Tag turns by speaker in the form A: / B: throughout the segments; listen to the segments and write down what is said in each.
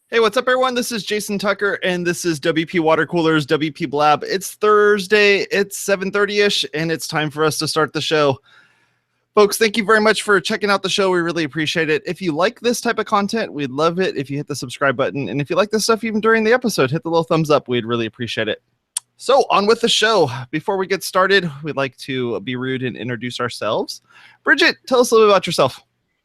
A: Hey, what's up, everyone? This is Jason Tucker, and this is WPwatercooler's WPblab. It's Thursday, it's 7:30-ish, and it's time for us to start the show. Folks, thank you very much for checking out the show. We really appreciate it. If you like this type of content, we'd love it if you hit the subscribe button. And if you like this stuff even during the episode, hit the little thumbs up. We'd really appreciate it. So on with the show. Before we get started, we'd like to be rude and introduce ourselves. Bridget, tell us a little bit about yourself.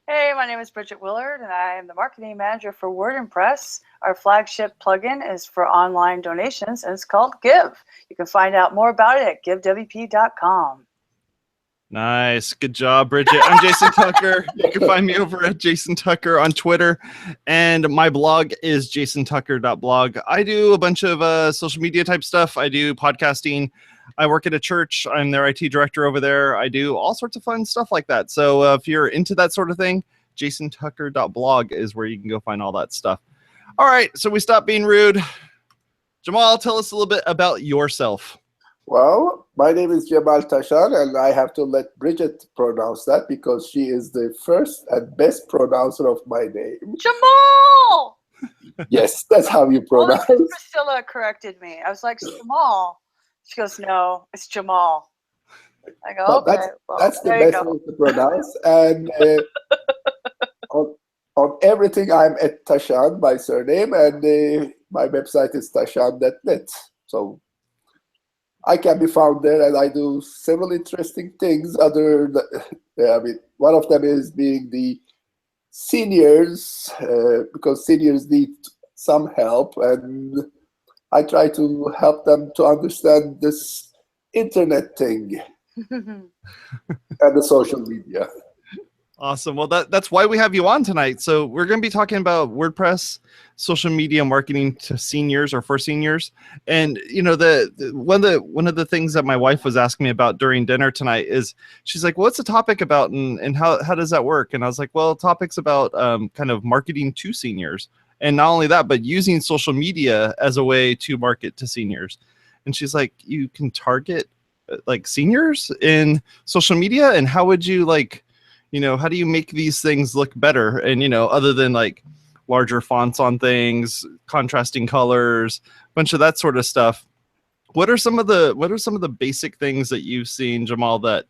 B: Hey, my name is Bridget Willard, and I am the marketing manager for WordPress. Our flagship plugin is for online donations, and it's called Give. You can find out more about it at givewp.com.
A: Nice. Good job, Bridget. I'm Jason Tucker. You can find me over at Jason Tucker on Twitter. And my blog is jasontucker.blog. I do a bunch of social media type stuff. I do podcasting. I work at a church. I'm their IT director over there. I do all sorts of fun stuff like that. So if you're into that sort of thing, jasontucker.blog is where you can go find all that stuff. All right. So we stopped being rude. Jamal, tell us a little bit about yourself.
C: Well, my name is Cemal Tashan, and I have to let Bridget pronounce that because she is the first and best pronouncer of my name.
B: Jamal!
C: Yes, that's how you pronounce it.
B: Priscilla corrected me. I was like, Jamal. She goes, no, it's Jamal. I go,
C: Well,
B: okay.
C: that's the best way to pronounce. And on everything, I'm at Tashan, my surname, and my website is tashan.net. So I can be found there, and I do several interesting things. One of them is being the seniors, because seniors need some help, and I try to help them to understand this internet thing and the social media.
A: Awesome. Well, that's why we have you on tonight. So we're going to be talking about WordPress, social media marketing to seniors or for seniors. And you know, one of the things that my wife was asking me about during dinner tonight is she's like, "What's the topic about, and how does that work?" And I was like, "Well, topics about kind of marketing to seniors, and not only that, but using social media as a way to market to seniors." And she's like, "You can target like seniors in social media, and how would you like?" You know, how do you make these things look better? And, you know, other than like larger fonts on things, contrasting colors, a bunch of that sort of stuff. What are some of the basic things that you've seen, Jamal, that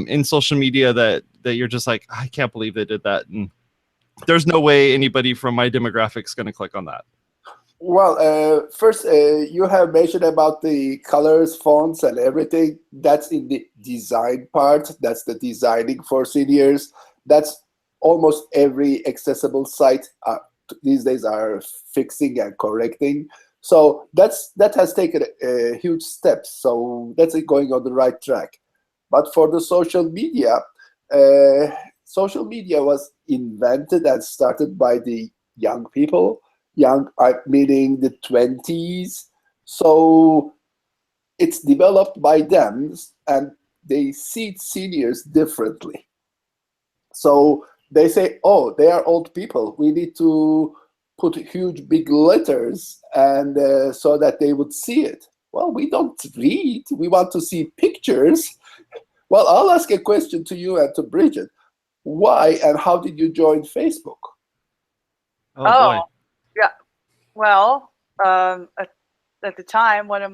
A: in social media that you're just like, I can't believe they did that, and there's no way anybody from my demographic is going to click on that?
C: Well, first, you have mentioned about the colors, fonts, and everything. That's in the design part. That's the designing for seniors. That's almost every accessible site these days are fixing and correcting. So that has taken a huge step. So that's going on the right track. But for the social media was invented and started by the young people. Young, meaning the 20s. So it's developed by them, and they see seniors differently. So they say, oh, they are old people. We need to put huge, big letters and so that they would see it. Well, we don't read. We want to see pictures. Well, I'll ask a question to you and to Bridget. Why and how did you join Facebook?
A: Oh boy.
B: Yeah, well, at the time, one of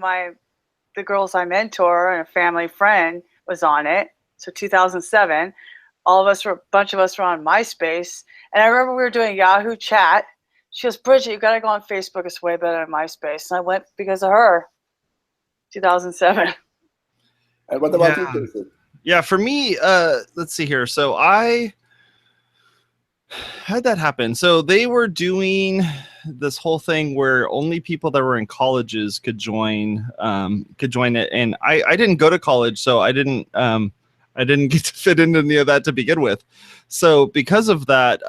B: the girls I mentor and a family friend was on it. So 2007, a bunch of us were on MySpace. And I remember we were doing Yahoo chat. She goes, Bridget, you got to go on Facebook. It's way better than MySpace. And I went because of her, 2007.
C: And what about you, Jason?
A: Yeah, for me, let's see here. So how'd that happen? So they were doing this whole thing where only people that were in colleges could join it, and I didn't go to college, so I didn't get to fit into any of that to begin with. So because of that,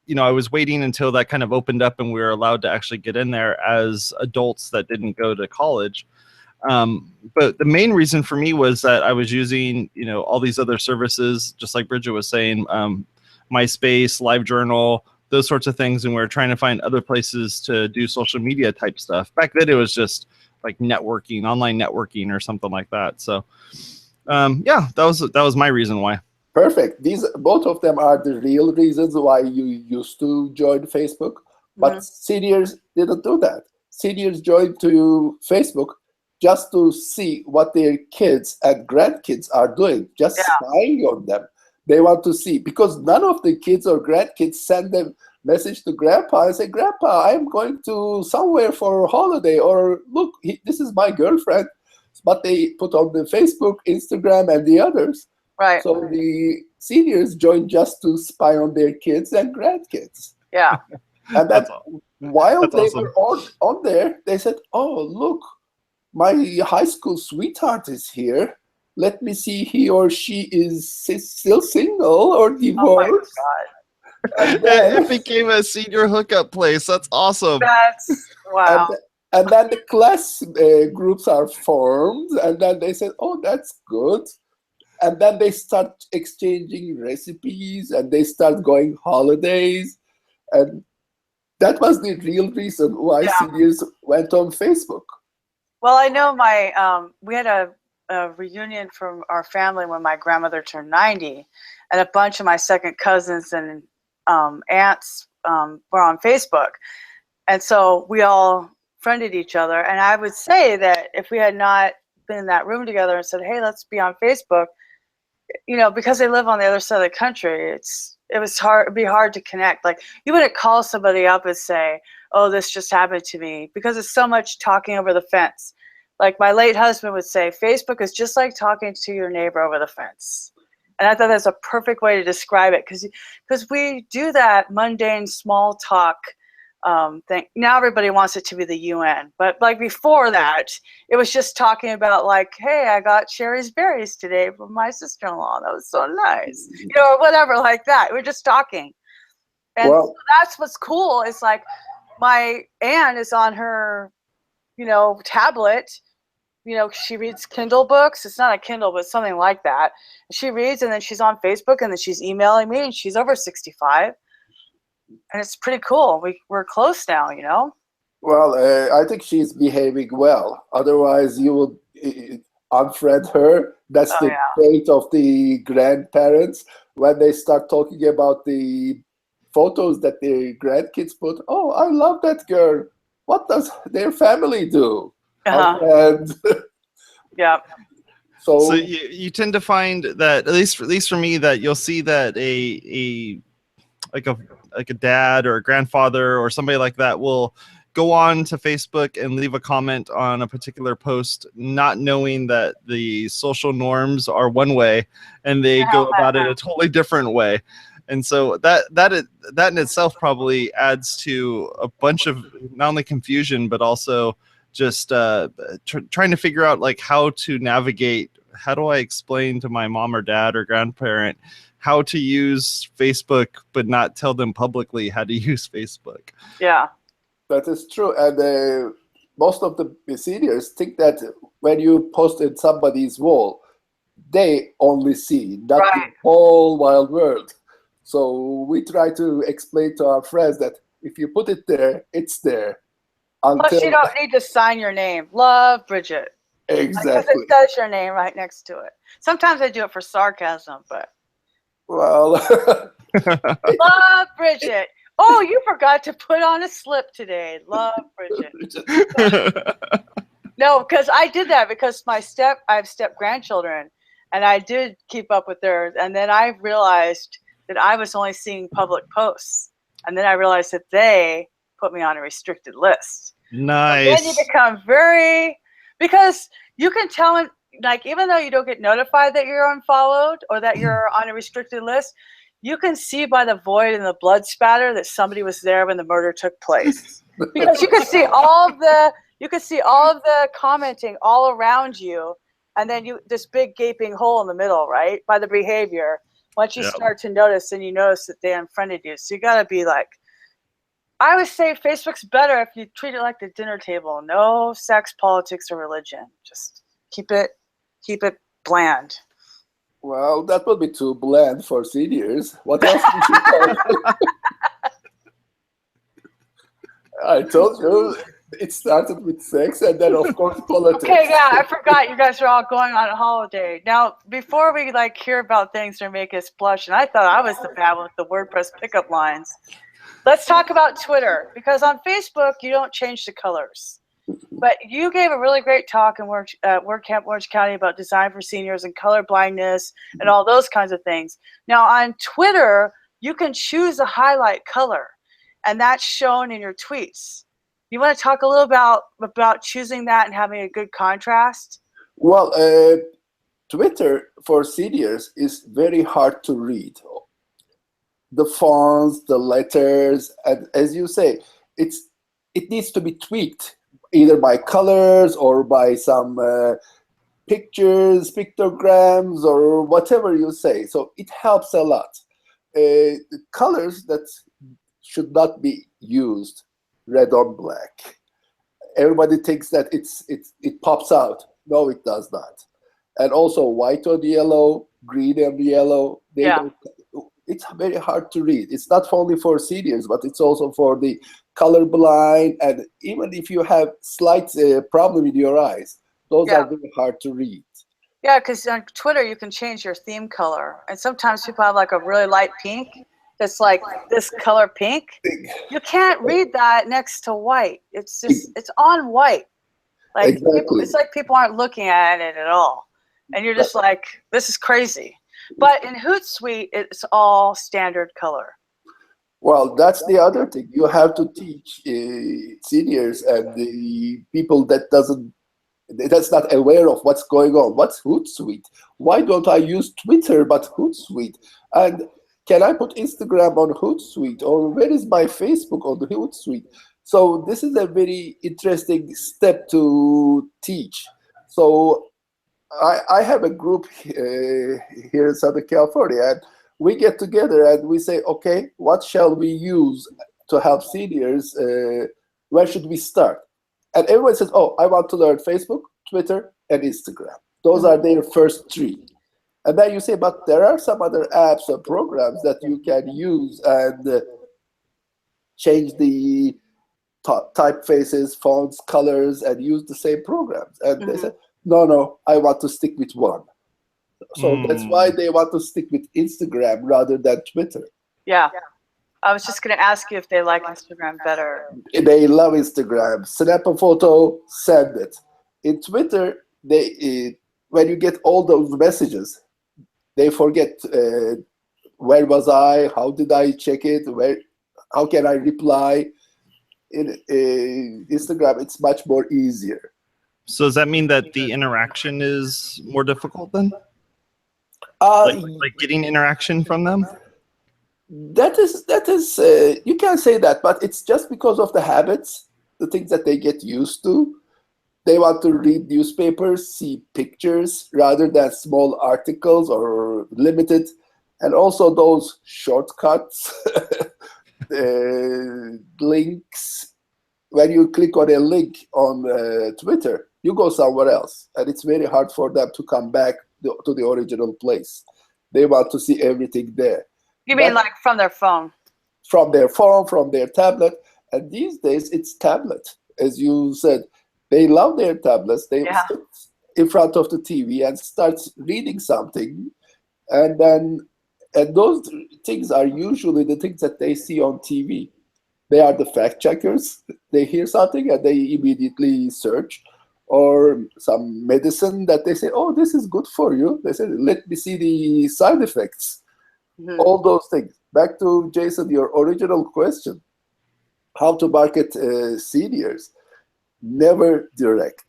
A: you know, I was waiting until that kind of opened up and we were allowed to actually get in there as adults that didn't go to college. But the main reason for me was that I was using, you know, all these other services, just like Bridget was saying, MySpace, LiveJournal, those sorts of things, and we were trying to find other places to do social media type stuff. Back then, it was just like networking, online networking, or something like that. So, yeah, that was my reason why.
C: Perfect. Both of them are the real reasons why you used to join Facebook. But seniors didn't do that. Seniors joined to Facebook just to see what their kids and grandkids are doing, just spying on them. They want to see, because none of the kids or grandkids send them message to grandpa and say, Grandpa, I'm going to somewhere for a holiday, or look, this is my girlfriend. But they put on the Facebook, Instagram, and the others.
B: Right.
C: So the seniors joined just to spy on their kids and grandkids.
B: Yeah.
C: And that while
A: That's
C: they
A: awesome.
C: were on there, they said, oh, look, my high school sweetheart is here. Let me see he or she is still single or divorced.
B: Oh my God.
C: And then,
A: It became a senior hookup place. That's awesome.
B: That's wow.
C: and then the class groups are formed, and then they said, oh, that's good. And then they start exchanging recipes, and they start going holidays. And that was the real reason why seniors went on Facebook.
B: Well, I know we had a reunion from our family when my grandmother turned 90, and a bunch of my second cousins and aunts were on Facebook. And so we all friended each other. And I would say that if we had not been in that room together and said, hey, let's be on Facebook, because they live on the other side of the country, it'd be hard to connect. Like, you wouldn't call somebody up and say, oh, this just happened to me, because it's so much talking over the fence. Like my late husband would say, Facebook is just like talking to your neighbor over the fence. And I thought that's a perfect way to describe it, because we do that mundane small talk thing. Now everybody wants it to be the UN, but like before that, it was just talking about like, hey, I got Sherry's berries today from my sister-in-law. That was so nice, or whatever like that. We're just talking, and so that's what's cool. It's like my aunt is on her, tablet. She reads Kindle books. It's not a Kindle, but something like that. She reads, and then she's on Facebook, and then she's emailing me, and she's over 65. And it's pretty cool. We're close now,
C: Well, I think she's behaving well. Otherwise, you would unfriend her. That's the fate of the grandparents when they start talking about the photos that their grandkids put. Oh, I love that girl. What does their family do? And
B: yeah.
A: So you tend to find that, at least for me, that you'll see that a dad or a grandfather or somebody like that will go on to Facebook and leave a comment on a particular post, not knowing that the social norms are one way and they go about it a totally different way. And so that in itself probably adds to a bunch of not only confusion, but also just trying to figure out like how to navigate. How do I explain to my mom or dad or grandparent how to use Facebook, but not tell them publicly how to use Facebook?
B: Yeah,
C: that is true. And most of the seniors think that when you post in somebody's wall, they only see, not the whole wild world. So we try to explain to our friends that if you put it there, it's there.
B: Plus, you don't need to sign your name. Love, Bridget.
C: Exactly.
B: Because it says your name right next to it. Sometimes I do it for sarcasm, but.
C: Well.
B: Love, Bridget. Oh, you forgot to put on a slip today. Love, Bridget. No, because I did that because I have step grandchildren, and I did keep up with theirs, and then I realized that I was only seeing public posts, and then I realized that they put me on a restricted list.
A: Nice.
B: And then you become because you can tell, like, even though you don't get notified that you're unfollowed or that you're on a restricted list, you can see by the void and the blood spatter that somebody was there when the murder took place. Because you can see all of the commenting all around you, and then this big gaping hole in the middle, right? By the behavior. Once you start to notice, and you notice that they unfriended you. So you gotta be like, I would say Facebook's better if you treat it like the dinner table. No sex, politics, or religion. Just keep it bland.
C: Well, that would be too bland for seniors. What else we should talk? I told you it started with sex and then of course politics.
B: Okay, yeah, I forgot you guys are all going on a holiday. Now, before we hear about things that make us blush, and I thought I was the bad one with the WordPress pickup lines. Let's talk about Twitter, because on Facebook you don't change the colors. But you gave a really great talk in WordCamp Orange County about design for seniors and color blindness and all those kinds of things. Now on Twitter, you can choose a highlight color, and that's shown in your tweets. You want to talk a little about choosing that and having a good contrast?
C: Well, Twitter for seniors is very hard to read. The fonts, the letters, and as you say, it needs to be tweaked either by colors or by some pictures, pictograms, or whatever you say. So it helps a lot. The colors that should not be used, red on black. Everybody thinks that it pops out. No, it does not. And also white on yellow, green on yellow. It's very hard to read. It's not only for seniors, but it's also for the colorblind. And even if you have slight problem with your eyes, those are very hard to read.
B: Yeah, because on Twitter, you can change your theme color. And sometimes people have like a really light pink that's like this color pink. You can't read that next to white. It's just, it's on white. Like
C: exactly.
B: It's like people aren't looking at it at all. And you're just like, this is crazy. But in Hootsuite, it's all standard color.
C: Well, that's the other thing. You have to teach seniors and the people that's not aware of what's going on. What's Hootsuite? Why don't I use Twitter but Hootsuite? And can I put Instagram on Hootsuite? Or where is my Facebook on the Hootsuite? So this is a very interesting step to teach. So I have a group here in Southern California, and we get together and we say, okay, what shall we use to help seniors? Where should we start? And everyone says, oh, I want to learn Facebook, Twitter, and Instagram. Those are their first three. And then you say, but there are some other apps or programs that you can use and change the typefaces, fonts, colors, and use the same programs. And they said, no, I want to stick with one. So that's why they want to stick with Instagram rather than Twitter.
B: Yeah. I was just going to ask you if they like Instagram better.
C: They love Instagram. Snap a photo, send it. In Twitter, when you get all those messages, they forget where was I, how did I check it, how can I reply. In Instagram, it's much more easier.
A: So does that mean that the interaction is more difficult then? Like getting interaction from them?
C: That is you can say that, but it's just because of the habits, the things that they get used to. They want to read newspapers, see pictures rather than small articles or limited, and also those shortcuts, links. When you click on a link on Twitter, you go somewhere else, and it's very hard for them to come back to the original place. They want to see everything there.
B: You mean like from their phone?
C: From their phone, from their tablet. And these days, it's tablet. As you said, they love their tablets. They sit in front of the TV and start reading something. And those things are usually the things that they see on TV. They are the fact checkers. They hear something and they immediately search. Or some medicine that they say, oh, this is good for you. They say, let me see the side effects. All those things. Back to Jason, your original question, how to market seniors. Never direct.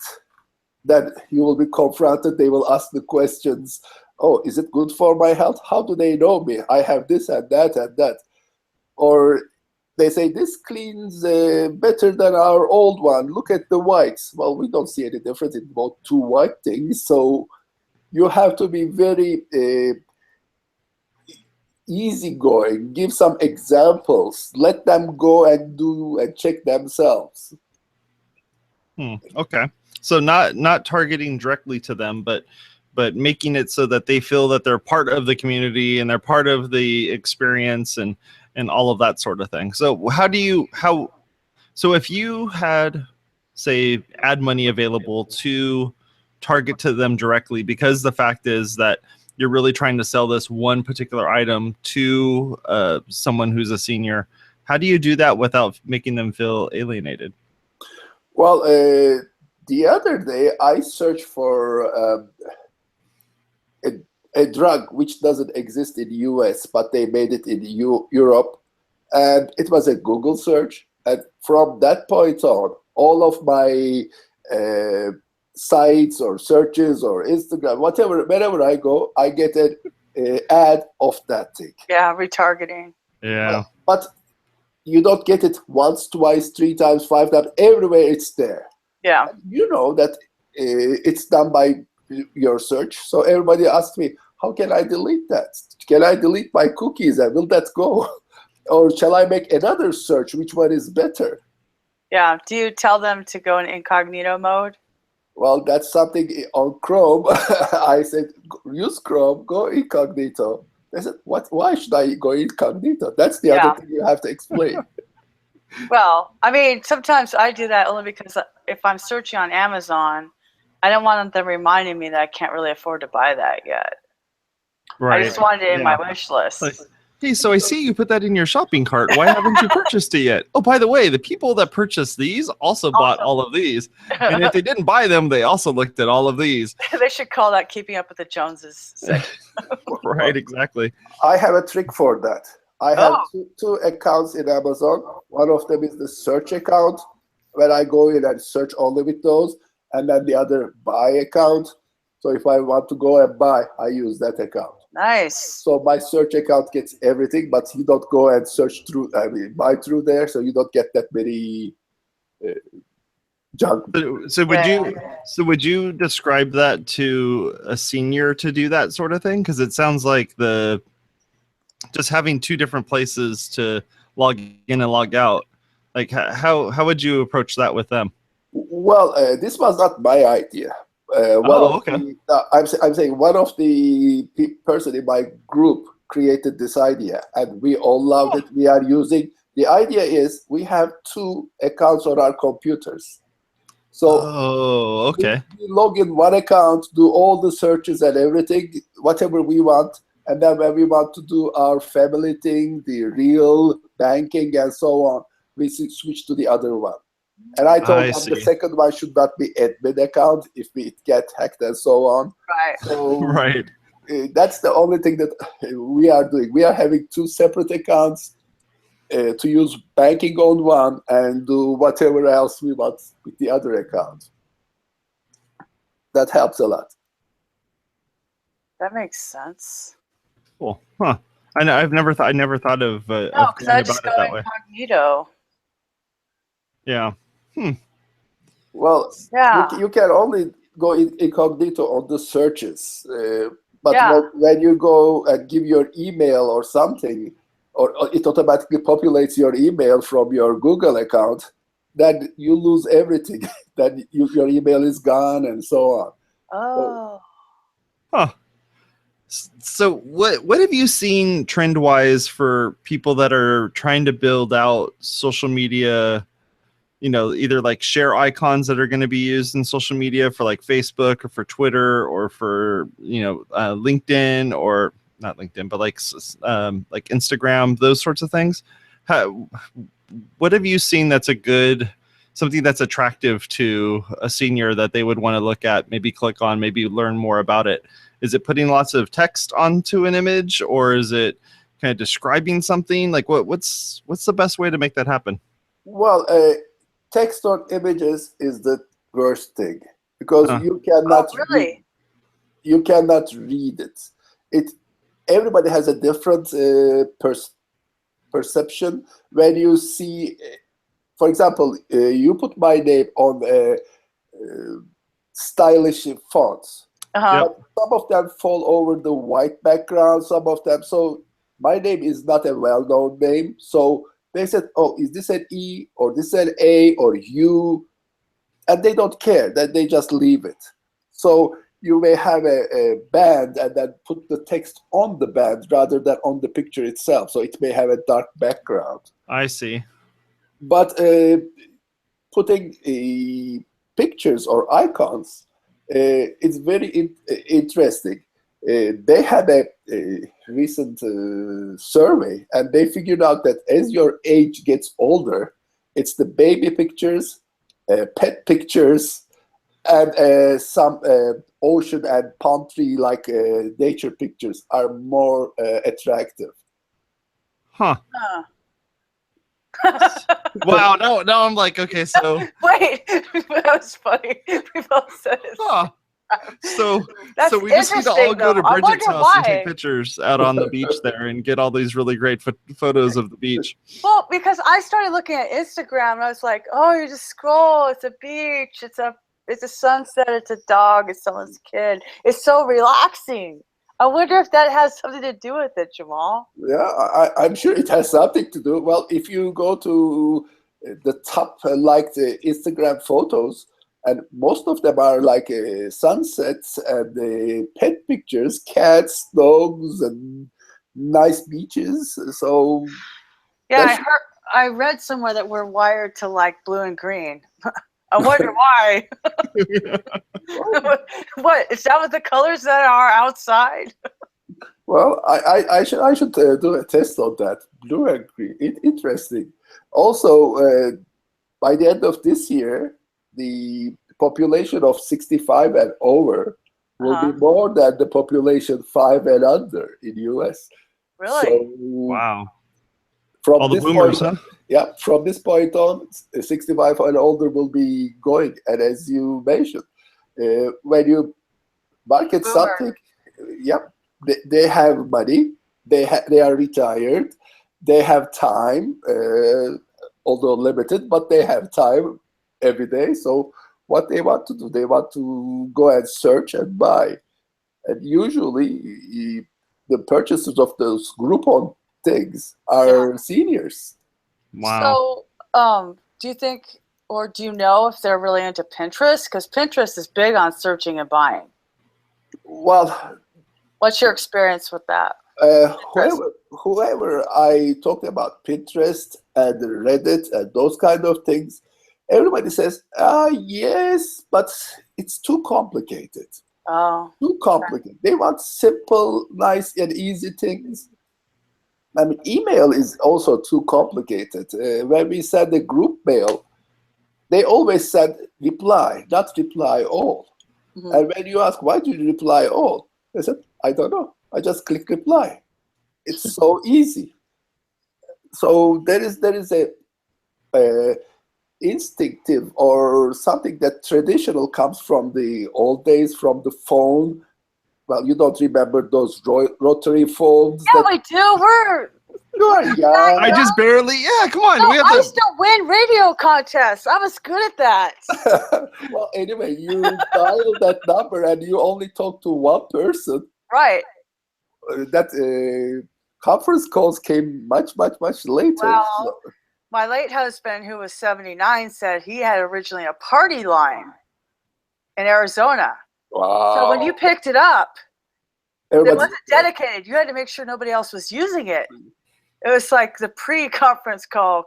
C: Then you will be confronted. They will ask the questions, oh, is it good for my health? How do they know me? I have this and that and that. Or they say, this cleans better than our old one. Look at the whites. Well, we don't see any difference in both two white things. So you have to be very easygoing. Give some examples. Let them go and do and check themselves.
A: Okay. So not targeting directly to them, but making it so that they feel that they're part of the community and they're part of the experience and all of that sort of thing. So so if you had, say, ad money available to target to them directly, because the fact is that you're really trying to sell this one particular item to someone who's a senior, how do you do that without making them feel alienated?
C: Well, the other day I searched for a drug which doesn't exist in the US, but they made it in Europe. And it was a Google search. And from that point on, all of my sites or searches or Instagram, whatever, wherever I go, I get an ad of that thing.
B: Yeah, retargeting.
A: Yeah.
C: But you don't get it once, twice, 3 times, 5 times. Everywhere it's there.
B: Yeah.
C: You know that it's done by your search. So everybody asks me, how can I delete that? Can I delete my cookies and will that go? Or shall I make another search? Which one is better?
B: Yeah. Do you tell them to go in incognito mode?
C: Well, that's something on Chrome. I said, use Chrome, go incognito. They said, what? Why should I go incognito? That's the other thing you have to explain.
B: Well, I mean, sometimes I do that only because if I'm searching on Amazon, I don't want them reminding me that I can't really afford to buy that yet.
A: Right.
B: I just wanted it in my wish list.
A: Like, hey, so I see you put that in your shopping cart. Why haven't you purchased it yet? Oh, by the way, the people that purchased these also bought all of these. And if they didn't buy them, they also looked at all of these.
B: They should call that Keeping Up with the Joneses section.
A: Right, exactly.
C: I have a trick for that. I have two accounts in Amazon. One of them is the search account, where I go in and search only with those. And then the other buy account. So if I want to go and buy, I use that account.
B: Nice.
C: So my search account gets everything, but you don't go and search through, buy through there, so you don't get that many junk.
A: So would you describe that to a senior to do that sort of thing? Because it sounds like just having 2 different places to log in and log out. Like how would you approach that with them?
C: Well, this was not my idea. I'm saying one of the person in my group created this idea, and we all loved it. We are using. The idea is we have 2 accounts on our computers. So we log in one account, do all the searches and everything, whatever we want, and then when we want to do our family thing, the real banking and so on, we switch to the other one. And I told them the second one should not be admin account if we get hacked and so on.
B: Right.
C: So
A: right.
C: That's the only thing that we are doing. We are having 2 separate accounts to use banking on one and do whatever else we want with the other account. That helps a lot.
B: That makes sense.
A: Cool. Huh. I know. I never thought of
B: no, because I just go incognito.
A: Yeah.
C: Well, you can only go incognito on the searches, but when you go and give your email or something, or it automatically populates your email from your Google account, then you lose everything. Then your email is gone and so on.
B: Oh.
A: Huh. So what have you seen trend-wise for people that are trying to build out social media? You know, either like share icons that are going to be used in social media for like Facebook or for Twitter or for, LinkedIn, or not LinkedIn, but like Instagram, those sorts of things. What have you seen that's something that's attractive to a senior that they would want to look at, maybe click on, maybe learn more about it? Is it putting lots of text onto an image, or is it kind of describing something? Like what's the best way to make that happen?
C: Well, text on images is the worst thing because you cannot you cannot read it. Everybody has a different perception. When you see, for example, you put my name on stylish fonts. But some of them fall over the white background, some of them. So my name is not a well-known name. So they said, oh, is this an E or this an A or U? And they don't care, that they just leave it. So you may have a band and then put the text on the band rather than on the picture itself. So it may have a dark background.
A: I see.
C: But putting pictures or icons, it's very interesting. they had a recent survey, and they figured out that as your age gets older, it's the baby pictures, pet pictures, and some ocean and palm tree like nature pictures are more attractive.
A: Huh.
B: Huh.
A: Wow. No, I'm like, okay, so.
B: Wait, that was funny. We both said it.
A: Huh. So
B: That's
A: we just need to all
B: interesting,
A: go to
B: though. I
A: Bridget's
B: wonder
A: house and take
B: why.
A: pictures out on the beach there and get all these really great photos of the beach.
B: Well, because I started looking at Instagram and I was like, oh, you just scroll. It's a beach. It's a sunset. It's a dog. It's someone's kid. It's so relaxing. I wonder if that has something to do with it, Jamal.
C: Yeah, I'm sure it has something to do. Well, if you go to the top, like the Instagram photos, and most of them are like sunsets and pet pictures, cats, dogs, and nice beaches. So
B: yeah, I read somewhere that we're wired to like blue and green. I wonder why. What is that? With the colors that are outside?
C: well, I should do a test on that. Blue and green. Interesting. Also, by the end of this year, the population of 65 and over will be more than the population 5 and under in US.
B: Really?
C: So,
A: Wow.
C: From
A: All the
C: this
A: boomers,
C: point,
A: huh?
C: yeah, from this point on, 65 and older will be going. And as you mentioned, when you market something, they have money, they are retired, they have time, although limited, but they have time every day. So what they want to do, they want to go and search and buy. And usually the purchasers of those Groupon things are seniors.
A: Wow.
B: So, do you think, or do you know if they're really into Pinterest? Because Pinterest is big on searching and buying.
C: Well,
B: what's your experience with that?
C: Whoever I talk about Pinterest and Reddit and those kind of things, everybody says, yes, but it's too complicated.
B: Oh.
C: Too complicated. They want simple, nice, and easy things. I mean, email is also too complicated. When we send a group mail, they always said reply, not reply all. Mm-hmm. And when you ask, why do you reply all? They said, I don't know. I just click reply. It's so easy. So there is a instinctive or something that traditional comes from the old days, from the phone. Well, you don't remember those rotary phones?
B: Yeah, we do.
C: I
A: just barely. Yeah, come on.
B: No, I used to win radio contests. I was good at that.
C: Well, anyway, you dial that number and you only talk to one person.
B: Right.
C: That conference calls came much later.
B: Well, my late husband, who was 79, said he had originally a party line in Arizona.
C: Wow.
B: So when you picked it up, it wasn't dedicated. You had to make sure nobody else was using it. It was like the pre-conference call.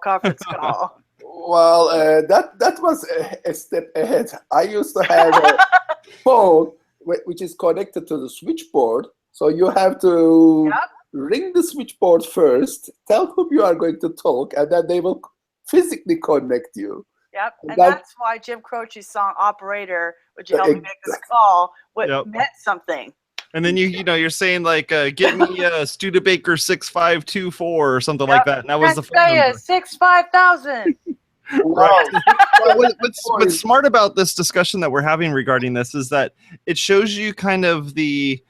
C: Well, that was a step ahead. I used to have a phone which is connected to the switchboard. So you have to ring the switchboard first, tell whom you are going to talk, and then they will physically connect you.
B: Yep, and that's why Jim Croce's song "Operator," would you help me make this call? Meant something.
A: And then you're saying like, get me a Studebaker 6524 or something like that, and that was the phone number.
B: 65,000.
A: Right. What's smart about this discussion that we're having regarding this is that it shows you kind of the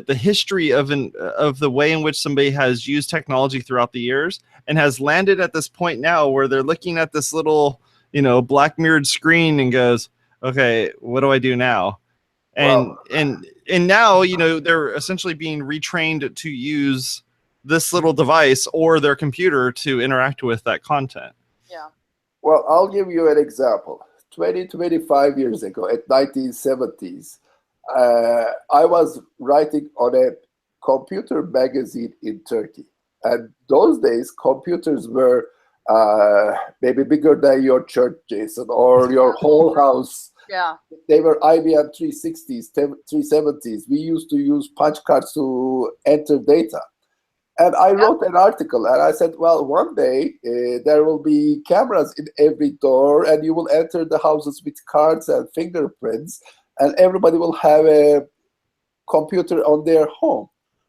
A: history of the way in which somebody has used technology throughout the years and has landed at this point now where they're looking at this little black mirrored screen and goes, okay, what do I do now? And now they're essentially being retrained to use this little device or their computer to interact with that content.
B: Yeah.
C: Well, I'll give you an example. 25 years ago, at 1970s, I was writing on a computer magazine in Turkey. And those days, computers were maybe bigger than your church, Jason, or your whole house.
B: Yeah.
C: They were IBM 360s, 370s. We used to use punch cards to enter data. And I wrote an article, and I said, well, one day there will be cameras in every door, and you will enter the houses with cards and fingerprints, and everybody will have a computer on their home.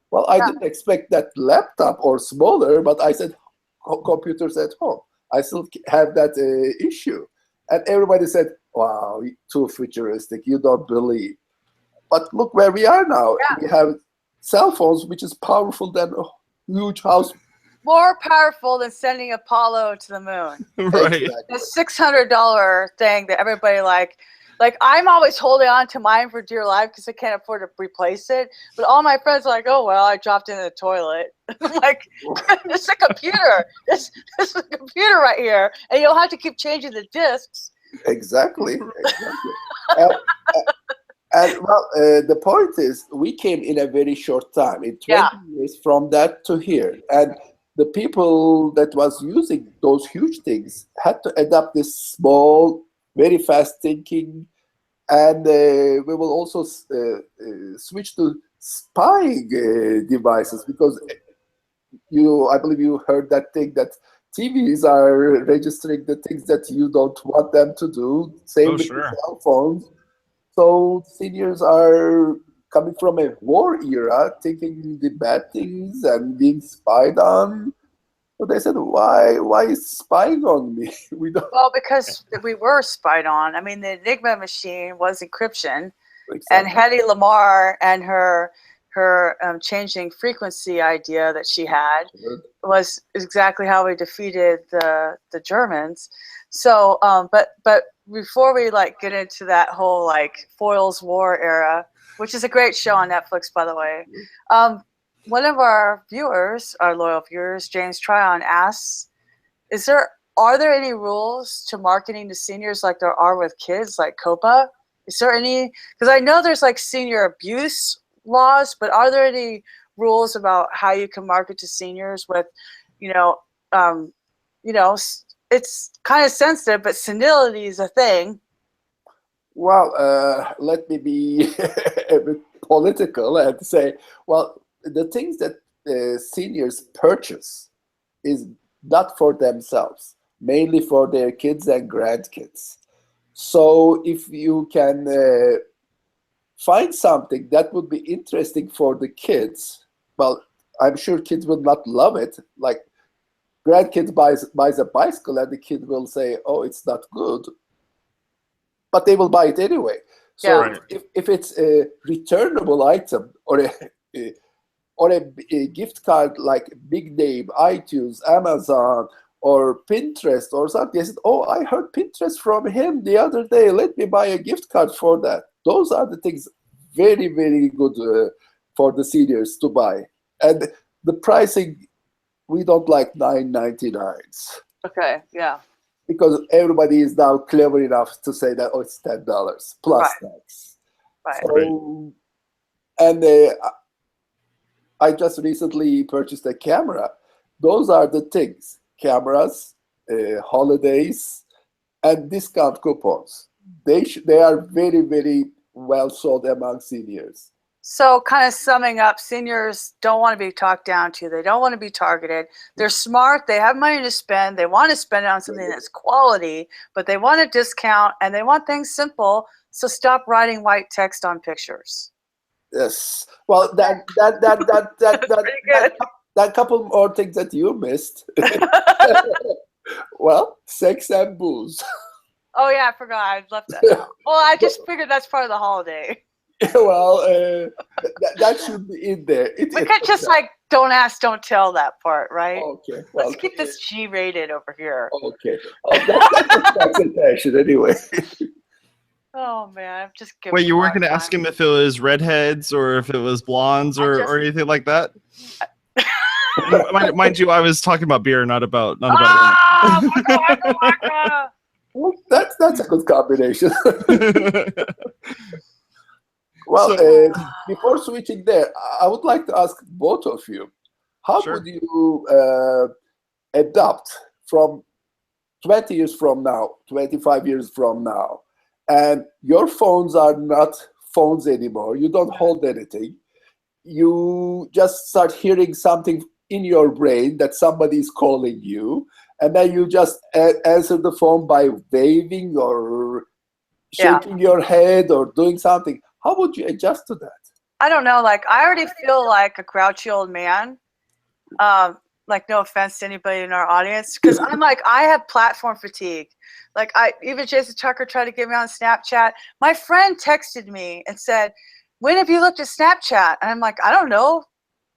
C: Well, I didn't expect that laptop or smaller, but I said computers at home. I still have that issue. And everybody said, wow, too futuristic, you don't believe. But look where we are now.
B: Yeah.
C: We have cell phones, which is powerful than huge house.
B: More powerful than sending Apollo to the moon.
A: Right.
C: Exactly.
B: The $600 thing that everybody like I'm always holding on to mine for dear life because I can't afford to replace it. But all my friends are like, oh, well, I dropped it in the toilet. I'm like, it's a computer. This is a computer right here. And you'll have to keep changing the discs.
C: Exactly. And well, the point is, we came in a very short time, in 20 years from that to here. And the people that was using those huge things had to adapt this small, very fast thinking. And we will also switch to spying devices, because I believe you heard that thing that TVs are registering the things that you don't want them to do. Same with the cell phones. So seniors are coming from a war era, thinking the bad things and being spied on. So they said, why is spying on me? We don't.
B: Well, because we were spied on. I mean, the Enigma machine was encryption, and Hedy Lamarr and her changing frequency idea that she had was exactly how we defeated the Germans. So, but before we get into that whole foils war era, which is a great show on Netflix, by the way, one of our viewers, our loyal viewers, James Tryon, asks, are there any rules to marketing to seniors like there are with kids, like COPA? Is there any? Because I know there's senior abuse laws, but are there any rules about how you can market to seniors with, it's kind of sensitive, but senility is a thing.
C: Well, let me be a bit political and say, well, the things that seniors purchase is not for themselves, mainly for their kids and grandkids. So if you can find something that would be interesting for the kids, well, I'm sure kids will not love it. Like grandkids buys a bicycle and the kid will say, oh, it's not good. But they will buy it anyway. So if it's a returnable item or a gift card like big name, iTunes, Amazon, or Pinterest or something, they said, oh, I heard Pinterest from him the other day. Let me buy a gift card for that. Those are the things very, very good for the seniors to buy. And the pricing, we don't like $9.99s.
B: Okay, yeah.
C: Because everybody is now clever enough to say that, oh, it's $10 plus tax.
B: Right.
C: So, and I just recently purchased a camera. Those are the things: cameras, holidays, and discount coupons. They are very, very well sold among seniors.
B: So kind of summing up, seniors don't want to be talked down to. They don't want to be targeted. They're smart. They have money to spend. They want to spend it on something that's quality, but they want a discount and they want things simple. So stop writing white text on pictures.
C: Yes. Well, that couple more things that you missed. Well, sex and booze.
B: Oh yeah, I forgot. I left that out. Well, I just figured that's part of the holiday.
C: Well, that should be in there.
B: We could just don't ask, don't tell that part, right?
C: Okay. Well,
B: let's keep this G-rated over here.
C: Okay. That's attention anyway.
B: Oh man, I'm just giving.
A: Wait, you weren't going to ask him if it was redheads or if it was blondes or anything like that? Mind you, I was talking about beer, not about.
B: Oh my God.
C: Well, that's a good combination. Well, before switching there, I would like to ask both of you, how would you adapt from 20 years from now, 25 years from now, and your phones are not phones anymore. You don't hold anything. You just start hearing something in your brain that somebody is calling you, and then you just answer the phone by waving or shaking your head or doing something. How would you adjust to that?
B: I don't know. Like, I already feel like a grouchy old man. Like, no offense to anybody in our audience, because I'm like, I have platform fatigue. Like, even Jason Tucker tried to get me on Snapchat. My friend texted me and said, when have you looked at Snapchat? And I'm like, I don't know,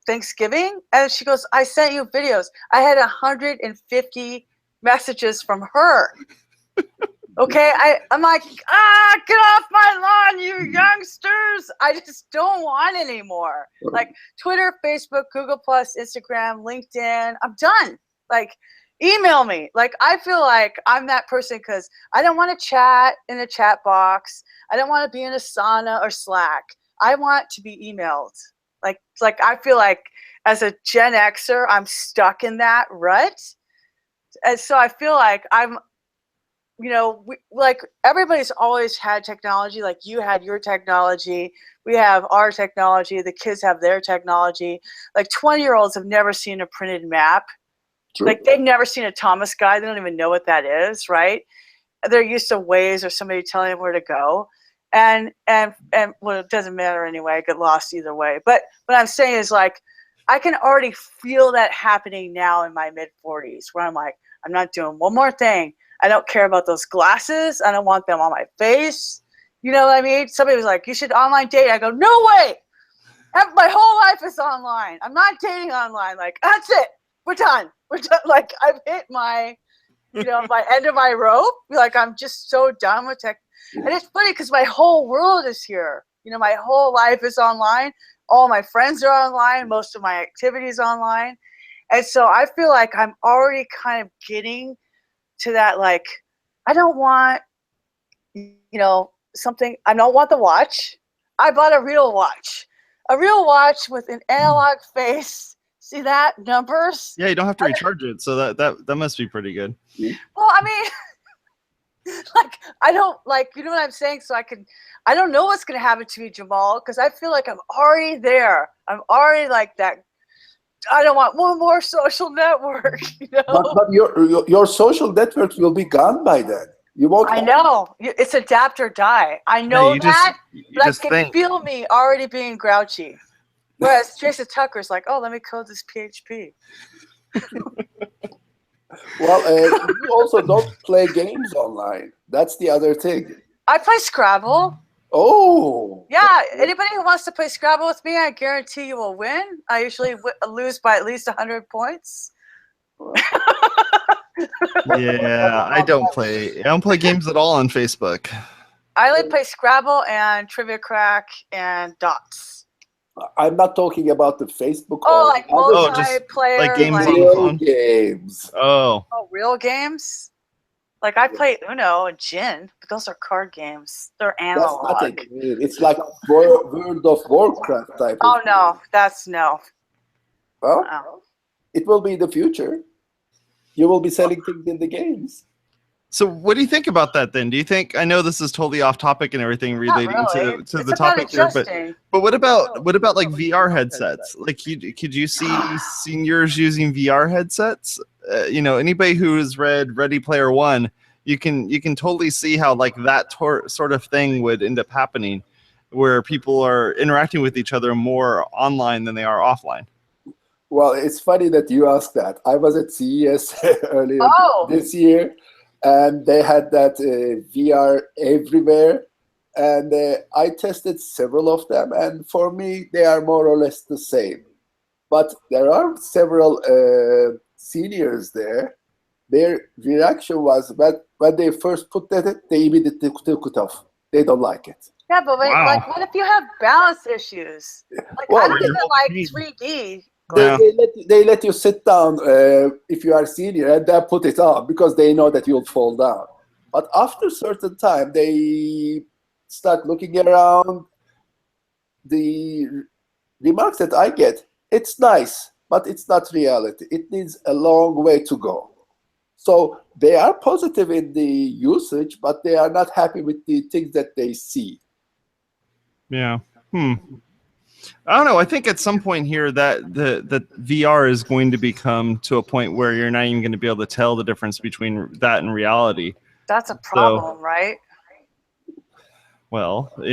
B: Thanksgiving? And she goes, I sent you videos. I had 150 messages from her. Okay, I'm like, get off my lawn, you youngsters. I just don't want anymore. Like Twitter, Facebook, Google+, Instagram, LinkedIn, I'm done. Like, email me. Like, I feel like I'm that person because I don't want to chat in a chat box. I don't want to be in Asana or Slack. I want to be emailed. Like I feel like as a Gen Xer, I'm stuck in that rut. And so I feel like I'm, like everybody's always had technology. Like you had your technology, we have our technology, the kids have their technology. Like 20-year-olds have never seen a printed map. True. Like they've never seen a Thomas guide. They don't even know what that is, right? They're used to Waze or somebody telling them where to go. And well, it doesn't matter anyway. I get lost either way. But what I'm saying is, like, I can already feel that happening now in my mid-40s, where I'm like, I'm not doing one more thing. I don't care about those glasses. I don't want them on my face. You know what I mean? Somebody was like, you should online date. I go, no way. My whole life is online. I'm not dating online. Like, that's it. We're done. We're done. Like, I've hit my, my end of my rope. Like, I'm just so done with tech. And it's funny because my whole world is here. My whole life is online. All my friends are online. Most of my activities online. And so I feel like I'm already kind of getting to that, like, I don't want, something. I don't want the watch. I bought a real watch with an analog face. See that? Numbers?
A: Yeah, you don't have to recharge it. So that must be pretty good.
B: Well, I mean, like, I don't, like, you know what I'm saying? So I don't know what's going to happen to me, Jamal, because I feel like I'm already there. I'm already like that. I don't want one more social network,
C: But your social networks will be gone by then. You won't.
B: I know. It's adapt or die. I know that, but I can feel me already being grouchy. Whereas Jason Tucker's like, oh, let me code this PHP.
C: Well, you also don't play games online. That's the other thing.
B: I play Scrabble.
C: Oh.
B: Yeah, anybody who wants to play Scrabble with me, I guarantee you will win. I usually lose by at least 100 points.
A: Yeah, I don't play games at all on Facebook.
B: I only play Scrabble and Trivia Crack and Dots.
C: I'm not talking about the Facebook.
B: Oh, like multiplayer,
A: like games
B: like
A: on the phone.
C: Games.
A: Oh,
B: real games. Like I play Uno and Gin, but those are card games. They're analog.
C: That's not a game. It's like World of Warcraft type.
B: Oh no, that's no.
C: Well, it will be the future. You will be selling things in the games.
A: So what do you think about that then? Do you think, I know this is totally off topic and everything relating to the topic here, but what about like VR headsets? Like could you see seniors using VR headsets? Anybody who has read Ready Player One, you can totally see how like that sort of thing would end up happening, where people are interacting with each other more online than they are offline.
C: Well, it's funny that you asked that. I was at CES earlier this year, and they had that VR everywhere, and I tested several of them, and for me, they are more or less the same. But there are several seniors there. Their reaction was when they first put that, they immediately took it off. They don't like it.
B: Yeah, but wait, like, what if you have balance issues? Like, I don't even like 3D.
C: They let you sit down if you are senior and then put it on because they know that you'll fall down. But after a certain time, they start looking around. The remarks that I get, it's nice, but it's not reality. It needs a long way to go. So they are positive in the usage, but they are not happy with the things that they see.
A: Yeah. I don't know. I think at some point here that the VR is going to become to a point where you're not even going to be able to tell the difference between that and reality.
B: That's a problem, right?
A: Well,
C: That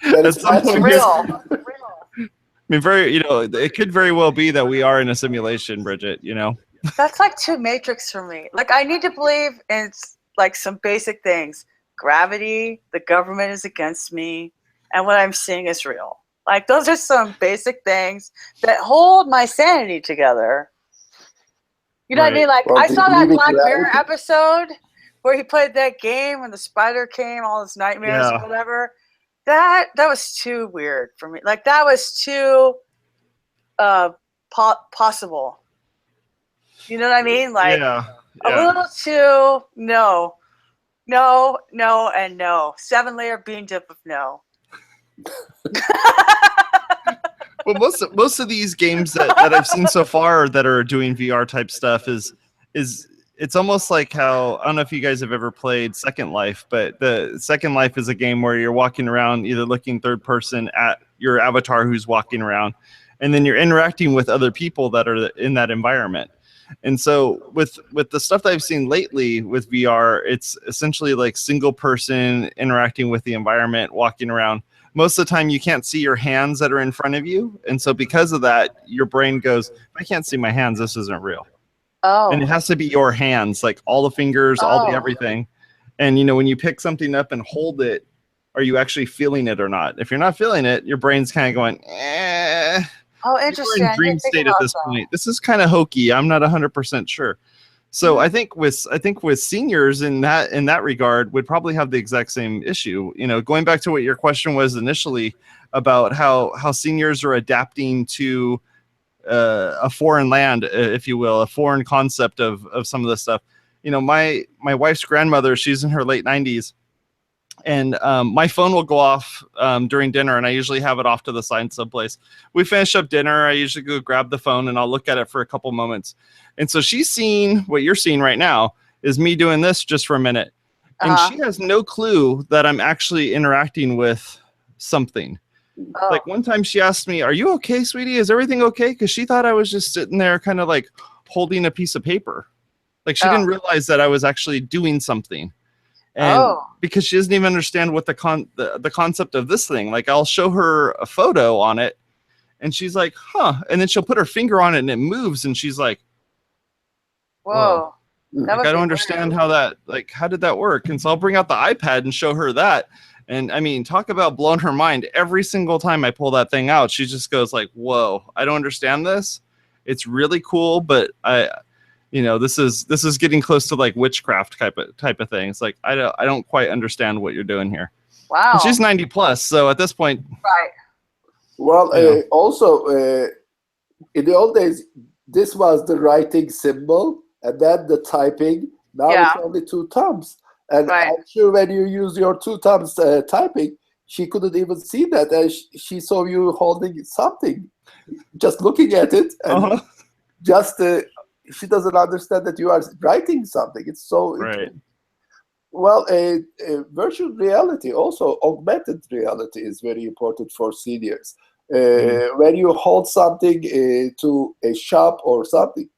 A: at
C: is
A: some
B: It's
A: point,
B: real.
A: I mean, it could very well be that we are in a simulation, Bridget.
B: That's like too Matrix for me. Like, I need to believe in like some basic things. Gravity, the government is against me, and what I'm seeing is real. Like, those are some basic things that hold my sanity together. You know what I mean? Like,
C: Well,
B: I
C: do
B: saw
C: you
B: that
C: believe in
B: Black Mirror
C: gravity?
B: episode where he played that game when the spider came, all his nightmares or
A: Yeah.
B: whatever. That was too weird for me. Like, that was too possible. You know what I mean? Like,
A: Yeah.
B: a little too no, and no. 7-layer bean dip of no.
A: Well, most of these games that I've seen so far that are doing VR type stuff is it's almost like how, I don't know if you guys have ever played Second Life, but the Second Life is a game where you're walking around either looking third person at your avatar who's walking around, and then you're interacting with other people that are in that environment. And so with the stuff that I've seen lately with VR, it's essentially like single person interacting with the environment, walking around. Most of the time you can't see your hands that are in front of you. And so because of that, your brain goes, I can't see my hands. This isn't real.
B: Oh.
A: And it has to be your hands, like all the fingers, all the everything. And, when you pick something up and hold it, are you actually feeling it or not? If you're not feeling it, your brain's kind of going, eh.
B: Oh, interesting.
A: We're in dream state at this point. This is kind of hokey. I'm not 100% sure. So I think with seniors in that regard would probably have the exact same issue. Going back to what your question was initially about how seniors are adapting to a foreign land, if you will, a foreign concept of some of this stuff. My wife's grandmother, she's in her late 90s. And my phone will go off during dinner, and I usually have it off to the side someplace. We finish up dinner. I usually go grab the phone, and I'll look at it for a couple moments. And so she's seeing what you're seeing right now is me doing this just for a minute. And she has no clue that I'm actually interacting with something.
B: Oh.
A: Like one time she asked me, "Are you okay, sweetie? Is everything okay?" Because she thought I was just sitting there kind of like holding a piece of paper. Like she didn't realize that I was actually doing something. And because she doesn't even understand what the concept of this thing, like I'll show her a photo on it and she's like, huh. And then she'll put her finger on it and it moves. And she's like,
B: whoa.
A: Like, I don't understand how did that work? And so I'll bring out the iPad and show her that. And I mean, talk about blowing her mind. Every single time I pull that thing out, she just goes like, whoa, I don't understand this. It's really cool. But this is getting close to like witchcraft type of thing. It's like I don't quite understand what you're doing here.
B: Wow.
A: And she's 90 plus, so at this point,
B: right.
C: Well, also in the old days, this was the writing symbol, and then the typing. Now it's only 2 thumbs, and I'm sure when you use your 2 thumbs typing, she couldn't even see that, and she saw you holding something, just looking at it, and just. She doesn't understand that you are writing something. It's so well. Virtual reality, also augmented reality, is very important for seniors. When you hold something to a shop or something,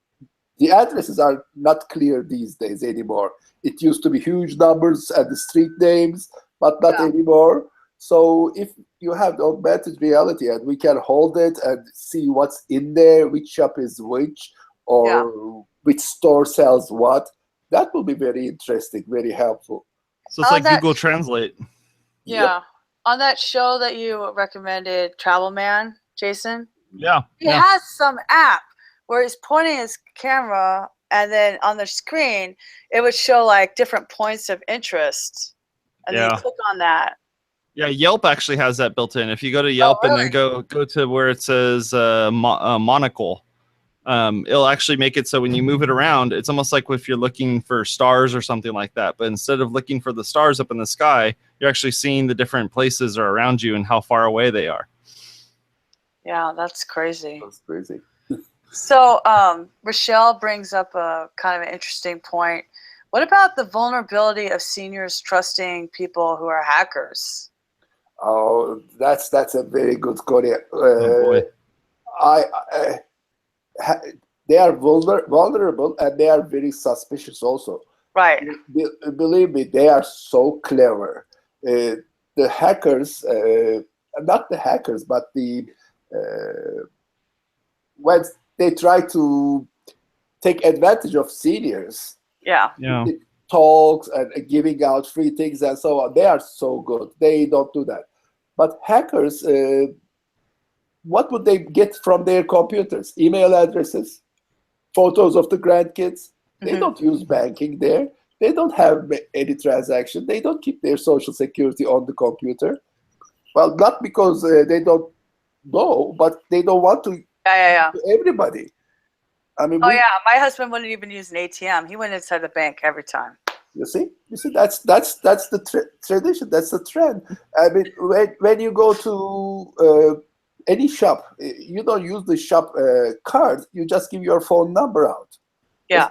C: the addresses are not clear these days anymore. It used to be huge numbers and the street names, but not anymore. So if you have the augmented reality and we can hold it and see what's in there, which shop is which, or which store sells what, that will be very interesting, very helpful.
A: So it's like Google Translate.
B: Yeah. On that show that you recommended, Travel Man, Jason?
A: Yeah.
B: He has some app where he's pointing his camera and then on the screen, it would show like different points of interest. And then you click on that.
A: Yeah, Yelp actually has that built in. If you go to Yelp and then go to where it says monocle, it'll actually make it so when you move it around, it's almost like if you're looking for stars or something like that. But instead of looking for the stars up in the sky, you're actually seeing the different places are around you and how far away they are.
B: Yeah, that's crazy.
C: That's crazy.
B: So Rochelle brings up a kind of an interesting point. What about the vulnerability of seniors trusting people who are hackers?
C: Oh, that's a very good question.
A: Oh boy.
C: They are vulnerable, and they are very suspicious also.
B: Right.
C: Believe me, they are so clever. The hackers, not the hackers, but when they try to take advantage of seniors,
B: Yeah.
A: Yeah.
C: talks and giving out free things and so on, they are so good. They don't do that. But hackers, what would they get from their computers? Email addresses, photos of the grandkids. They don't use banking there. They don't have any transaction. They don't keep their social security on the computer. Well, not because they don't know, but they don't want to.
B: Yeah.
C: To everybody. I mean,
B: yeah, my husband wouldn't even use an ATM. He went inside the bank every time.
C: You see, that's the tradition. That's the trend. I mean, when you go to any shop, you don't use the shop card. You just give your phone number out.
B: Yeah.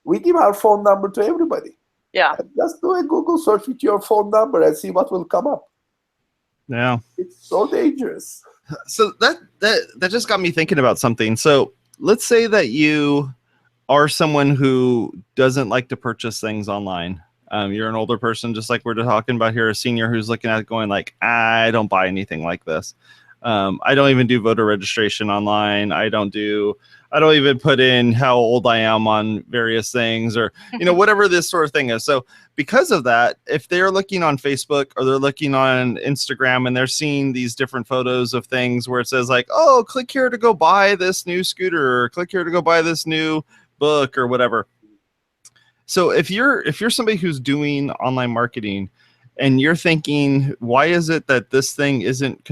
C: We give our phone number to everybody.
B: Yeah.
C: And just do a Google search with your phone number and see what will come up.
A: Yeah.
C: It's so dangerous.
A: So that just got me thinking about something. So let's say that you are someone who doesn't like to purchase things online. You're an older person, just like we're talking about here, a senior who's looking at it going like, I don't buy anything like this. I don't even do voter registration online. I don't even put in how old I am on various things, or, whatever this sort of thing is. So because of that, if they're looking on Facebook or they're looking on Instagram and they're seeing these different photos of things where it says like, oh, click here to go buy this new scooter, or click here to go buy this new book or whatever. So if you're somebody who's doing online marketing and you're thinking, why is it that this thing isn't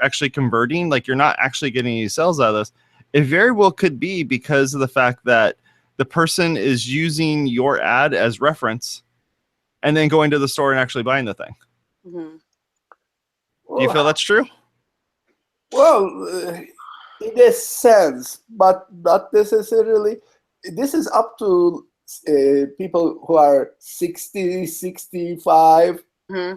A: actually converting? Like, you're not actually getting any sales out of this. It very well could be because of the fact that the person is using your ad as reference and then going to the store and actually buying the thing.
B: Mm-hmm.
A: Do you feel that's true?
C: Well, in a sense, but not necessarily. This is up to people who are 60, 65.
B: Mm-hmm.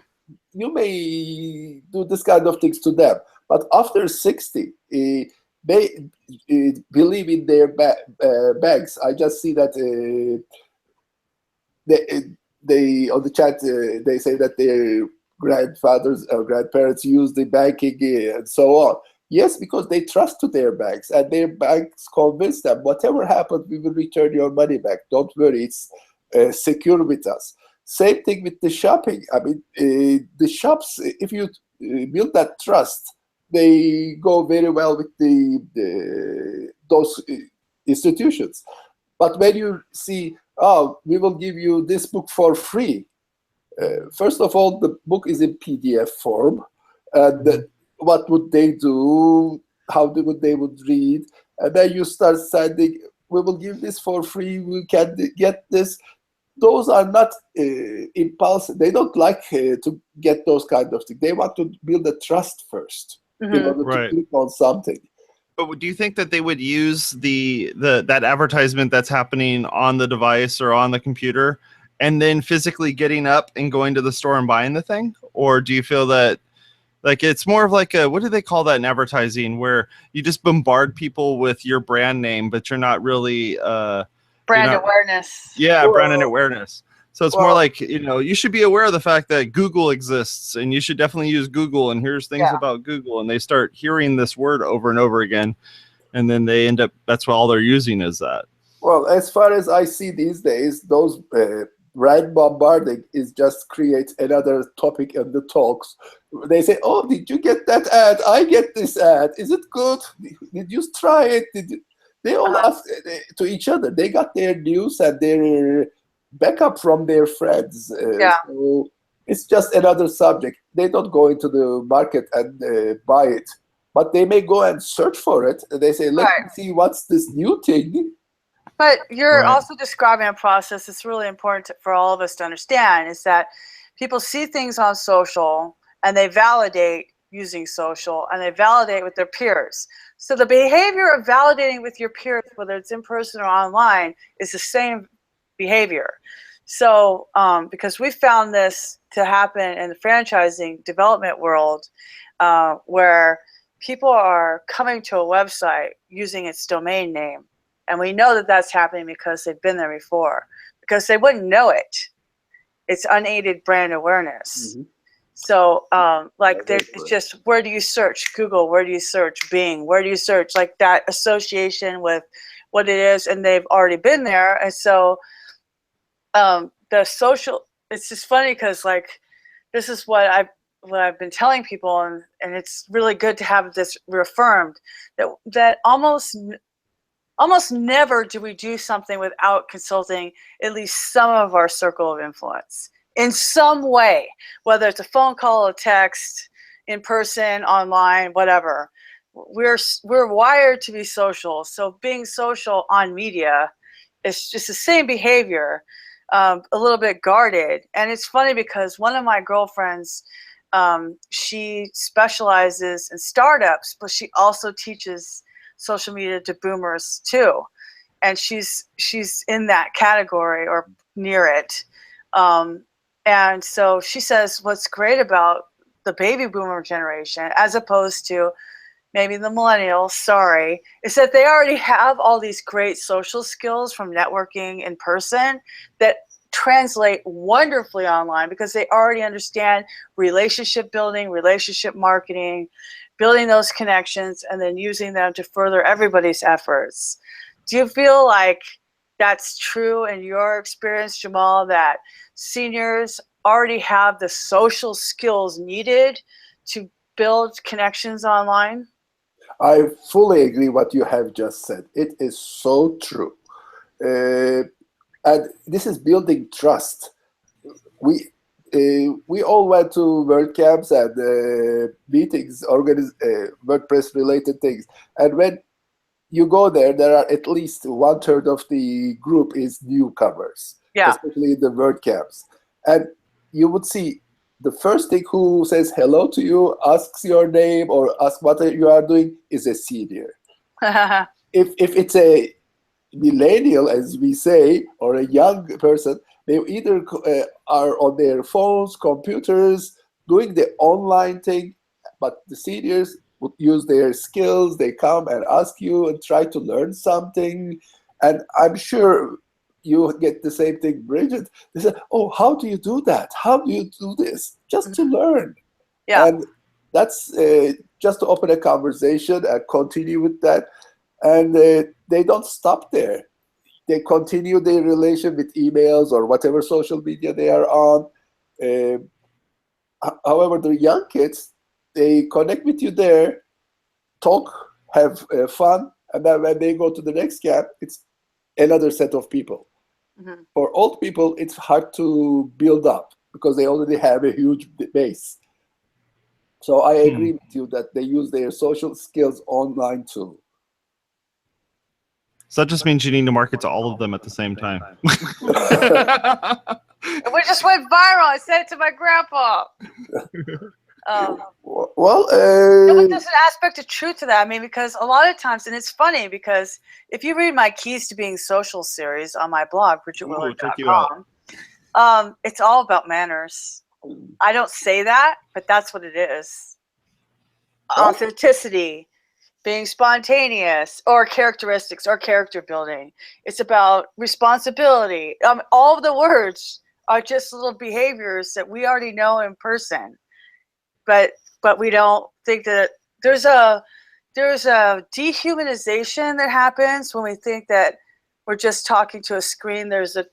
C: You may do this kind of things to them. But after 60, they believe in their bags. I just see that they on the chat, they say that their grandfathers or grandparents use the banking and so on. Yes, because they trust to their banks, and their banks convince them, whatever happens, we will return your money back. Don't worry, it's secure with us. Same thing with the shopping. I mean, the shops, if you build that trust, they go very well with those institutions. But when you see, oh, we will give you this book for free. First of all, the book is in PDF form, and what would they do? How they would read? And then you start sending, we will give this for free. We can get this. Those are not impulsive. They don't like to get those kind of things. They want to build a trust first in order to click on something.
A: But do you think that they would use that advertisement that's happening on the device or on the computer and then physically getting up and going to the store and buying the thing? Or do you feel that like it's more of like what do they call that in advertising, where you just bombard people with your brand name, but you're not really
B: brand awareness.
A: Yeah, brand awareness. So it's more like, you should be aware of the fact that Google exists and you should definitely use Google, and here's things about Google, and they start hearing this word over and over again, and then they end up, that's what all they're using is that.
C: Well, as far as I see these days, those brand bombarding is just create another topic in the talks. They say, oh, did you get that ad? I get this ad. Is it good? Did you try it? They all ask to each other. They got their news and their backup from their friends. So it's just another subject. They don't go into the market and buy it, but they may go and search for it. And they say, let me see what's this new thing.
B: But you're also describing a process that's really important for all of us to understand, is that people see things on social and they validate using social, and they validate with their peers. So the behavior of validating with your peers, whether it's in person or online, is the same behavior. So because we found this to happen in the franchising development world, where people are coming to a website using its domain name. And we know that that's happening because they've been there before, because they wouldn't know it. It's unaided brand awareness. Mm-hmm. So like it's just, where do you search? Google, where do you search? Bing, where do you search? Like that association with what it is, and they've already been there. And so the social, it's just funny because like this is what I've been telling people, and it's really good to have this reaffirmed, that almost never do we do something without consulting at least some of our circle of influence in some way, whether it's a phone call, a text, in person, online, whatever. We're wired to be social. So being social on media is just the same behavior, a little bit guarded. And it's funny because one of my girlfriends, she specializes in startups, but she also teaches social media to boomers too. And she's in that category or near it. And so she says what's great about the baby boomer generation, as opposed to maybe the millennials, is that they already have all these great social skills from networking in person that translate wonderfully online, because they already understand relationship building, relationship marketing, building those connections, and then using them to further everybody's efforts. Do you feel like that's true in your experience, Cemal, that seniors already have the social skills needed to build connections online?
C: I fully agree what you have just said. It is so true. And this is building trust. We all went to WordCamps and meetings, WordPress related things. And when you go there, there are at least 1/3 of the group is newcomers, especially in the WordCamps. And you would see the first thing who says hello to you, asks your name, or asks what you are doing is a senior. If it's a millennial, as we say, or a young person, they either are on their phones, computers, doing the online thing, but the seniors would use their skills. They come and ask you and try to learn something. And I'm sure you get the same thing, Bridget. They say, oh, how do you do that? How do you do this? Just to learn. Yeah. And that's just to open a conversation and continue with that. And they don't stop there. They continue their relation with emails or whatever social media they are on. However, the young kids, they connect with you there, talk, have fun, and then when they go to the next camp, it's another set of people. Mm-hmm. For old people, it's hard to build up because they already have a huge base. So I agree with you that they use their social skills online too.
A: So that just means you need to market to all of them at the same time.
B: We just went viral. I said it to my grandpa. There's an aspect of truth to that. I mean, because a lot of times, and it's funny because if you read my Keys to Being Social series on my blog, BridgetWiller.com, it's all about manners. I don't say that, but that's what it is. Authenticity, being spontaneous, or characteristics, or character building. It's about responsibility. All of the words are just little behaviors that we already know in person. But we don't think that there's a dehumanization that happens when we think that we're just talking to a screen. There's a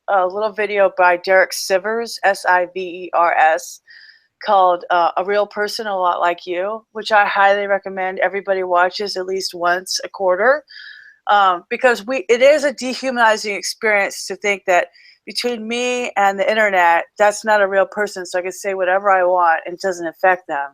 B: little video by Derek Sivers, Sivers, called A Real Person a Lot Like You, which I highly recommend everybody watches at least once a quarter, because it is a dehumanizing experience to think that between me and the internet, that's not a real person, so I can say whatever I want and it doesn't affect them.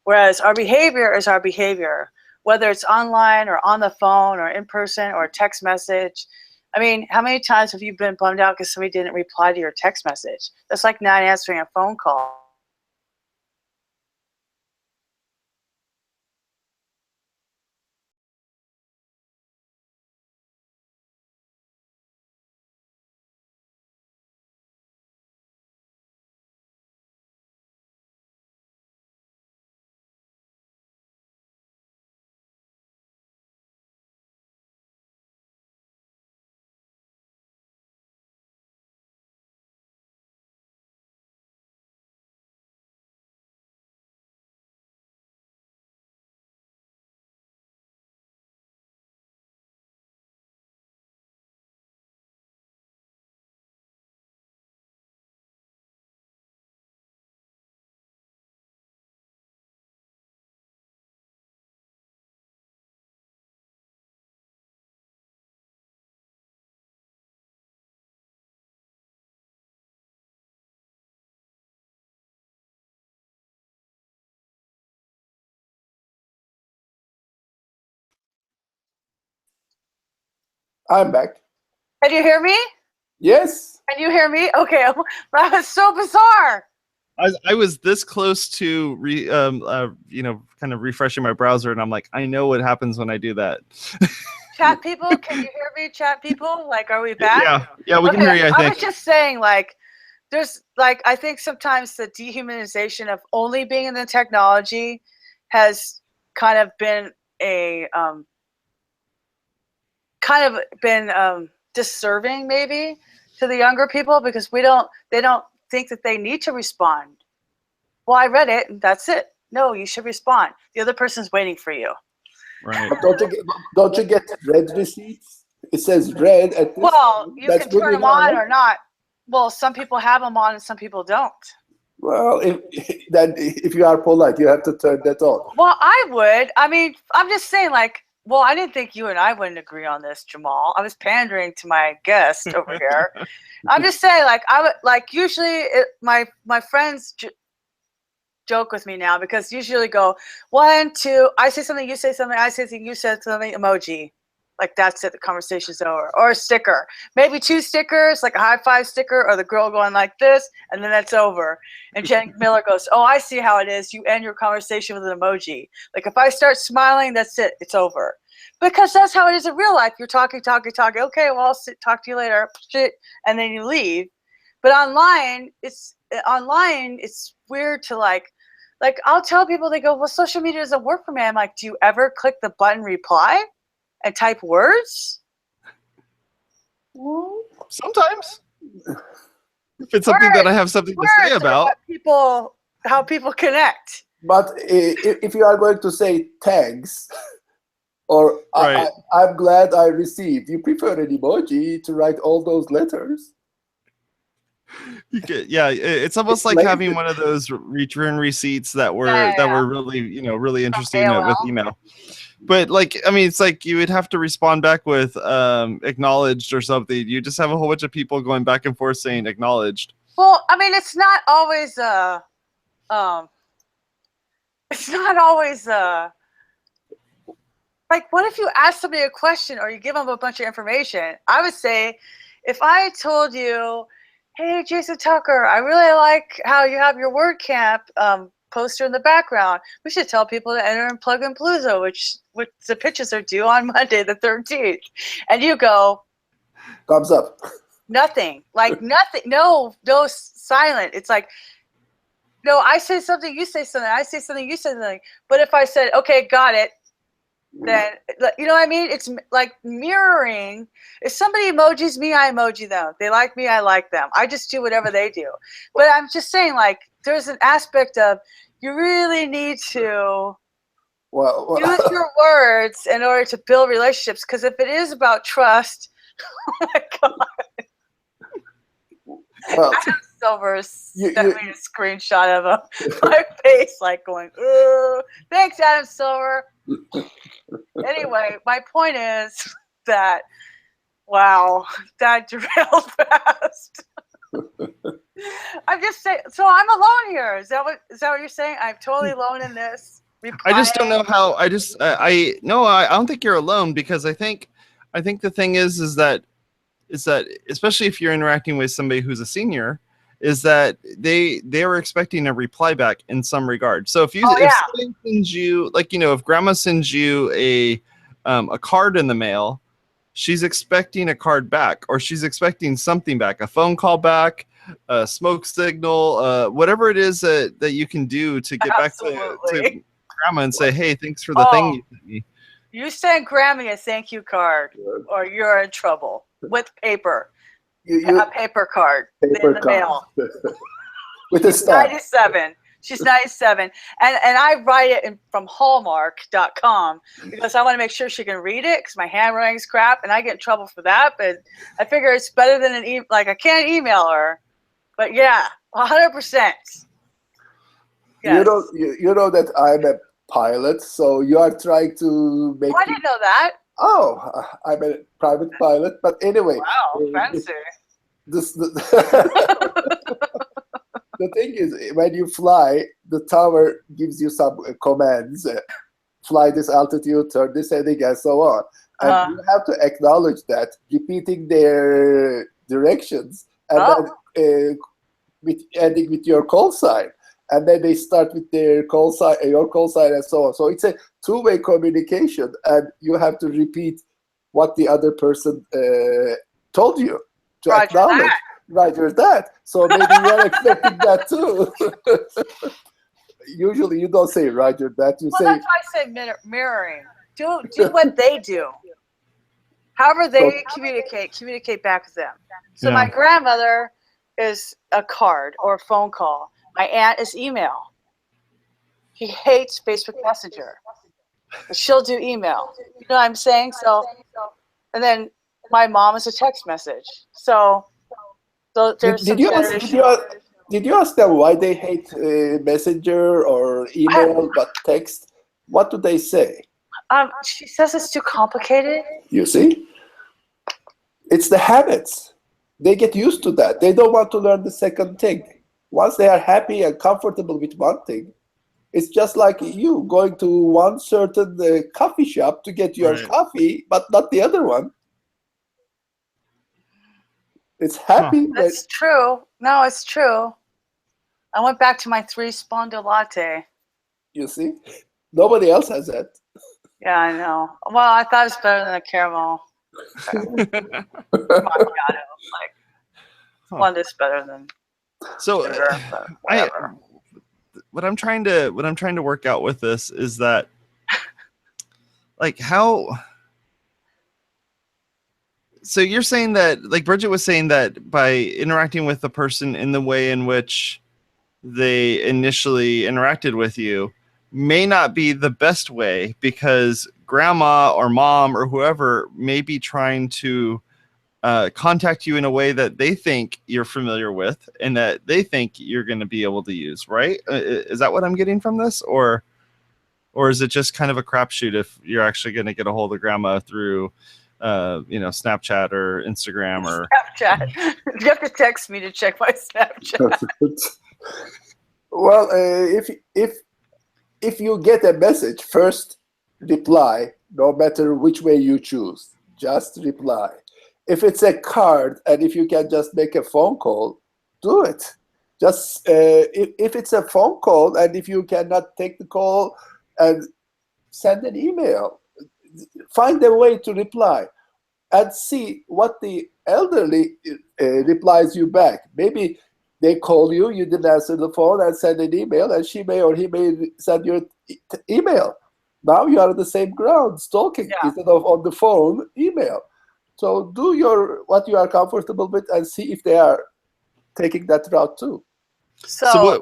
B: Whereas our behavior is our behavior, whether it's online or on the phone or in person or a text message. I mean, how many times have you been bummed out because somebody didn't reply to your text message? That's like not answering a phone call.
C: I'm back.
B: Can you hear me?
C: Yes.
B: Can you hear me? Okay, that was so bizarre.
A: I was this close to kind of refreshing my browser, and I'm like, I know what happens when I do that.
B: Chat people, can you hear me? Chat people, like, are we back?
A: Yeah, we can hear you. I
B: I
A: think.
B: was just saying, like, there's like, I think sometimes the dehumanization of only being in the technology has kind of been a disserving maybe to the younger people, because they don't think that they need to respond. Well, I read it and that's it. No, you should respond. The other person's waiting for you.
A: Right.
C: But don't you get red receipts? It says red at this
B: Well,
C: time.
B: you
C: That's
B: can
C: good
B: turn them
C: enough.
B: on or not. Well, some people have them on and some people don't.
C: Well, if you are polite, you have to turn that on.
B: Well, I would. I mean, I'm just saying, like, well, I didn't think you and I wouldn't agree on this, Cemal. I was pandering to my guest over here. I'm just saying, like, I would, like, usually my friends joke with me now, because usually go 1, 2, I say something, you say something, I say something, you say something, emoji. Like, that's it, the conversation's over. Or a sticker. Maybe 2 stickers, like a high five sticker, or the girl going like this, and then that's over. And Jen Miller goes, oh, I see how it is. You end your conversation with an emoji. Like, if I start smiling, that's it. It's over. Because that's how it is in real life. You're talking. Okay, well, I'll talk to you later. And then you leave. But online, it's weird to like I'll tell people, they go, well, social media doesn't work for me. I'm like, do you ever click the button reply and type words?
A: Sometimes. If it's something that I have something to say about.
B: How people connect.
C: But if you are going to say thanks, or
A: right.
C: I'm glad I received, you prefer an emoji to write all those letters?
A: It's almost like having one of those return receipts that were really, really interesting with email. But like, I mean, it's like you would have to respond back with acknowledged or something. You just have a whole bunch of people going back and forth saying acknowledged.
B: Well, I mean, it's not always like, what if you ask somebody a question or you give them a bunch of information? I would say, if I told you, hey, Jason Tucker, I really like how you have your WordCamp poster in the background. We should tell people to enter in Plug in Palooza, which the pitches are due on Monday the 13th. And you go,
C: thumbs up.
B: Nothing. Like, nothing. No, silent. It's like, no, I say something, you say something. I say something, you say something. But if I said, okay, got it, then, you know what I mean? It's like mirroring. If somebody emojis me, I emoji them. They like me, I like them. I just do whatever they do. But I'm just saying, like, there's an aspect of, you really need to use your words in order to build relationships. Because if it is about trust, oh my God. Adam Silver sent me a screenshot of my face, like going, ooh, thanks, Adam Silver. Anyway, my point is that, wow, that derailed fast. I'm just saying, so I'm alone here. Is that what you're saying? I'm totally alone in this.
A: I just don't know how. I don't think you're alone, because I think the thing is that especially if you're interacting with somebody who's a senior, is that they are expecting a reply back in some regard. So if somebody sends you, like, if grandma sends you a card in the mail, she's expecting a card back, or she's expecting something back, a phone call back, a smoke signal, whatever it is that you can do to get back to grandma and say, hey, thanks for the thing you sent me.
B: You send Grammy a thank you card, or you're in trouble with paper. A paper card in the mail.
C: With a stamp.
B: 97. She's 97. And I write it from Hallmark.com because I want to make sure she can read it, because my handwriting's crap and I get in trouble for that. But I figure it's better than I can't email her. But yeah, 100%. Yes.
C: You know that I'm a pilot, so you are trying to make.
B: Oh, I didn't know that.
C: Oh, I'm a private pilot, but anyway.
B: Wow, fancy.
C: The thing is, when you fly, the tower gives you some commands. Fly this altitude, turn this heading, and so on. And you have to acknowledge that, repeating their directions, and then ending with your call sign. And then they start with their call sign, your call sign, and so on. So it's a two-way communication, and you have to repeat what the other person told you to acknowledge. Roger that. So maybe you're expecting that too. Usually you don't say Roger that. You say.
B: That's why I say mirroring. Do what they do. However they communicate back with them. So my grandmother is a card or a phone call. My aunt is email. He hates Facebook Messenger, but she'll do email. You know what I'm saying? So, and then my mom is a text message. So there's
C: did you ask them why they hate Messenger or email but text? What do they say?
B: She says it's too complicated.
C: You see? It's the habits. They get used to that. They don't want to learn the second thing. Once they are happy and comfortable with one thing, it's just like you going to one certain coffee shop to get your coffee, but not the other one. It's happy.
B: That's true. No, it's true. I went back to my 3-sponda latte.
C: You see? Nobody else has that.
B: Yeah, I know. Well, I thought it was better than a caramel. Sponda's better than.
A: So what I'm trying to work out with this is that, like, how. So you're saying that, like Bridget was saying, that by interacting with the person in the way in which they initially interacted with you may not be the best way, because grandma or mom or whoever may be trying to contact you in a way that they think you're familiar with and that they think you're going to be able to use, right? Is that what I'm getting from this? Or is it just kind of a crapshoot if you're actually going to get a hold of grandma through Snapchat or Instagram or
B: Snapchat? You have to text me to check my Snapchat.
C: Well, if you get a message, first reply, no matter which way you choose. Just reply. If it's a card and if you can just make a phone call, do it. Just if it's a phone call and if you cannot take the call, and send an email. Find a way to reply and see what the elderly replies you back. Maybe they call you, you didn't answer the phone, and send an email, and she may or he may send you an email. Now you are on the same ground, stalking, instead of on the phone, email. So do what you are comfortable with and see if they are taking that route too.
B: So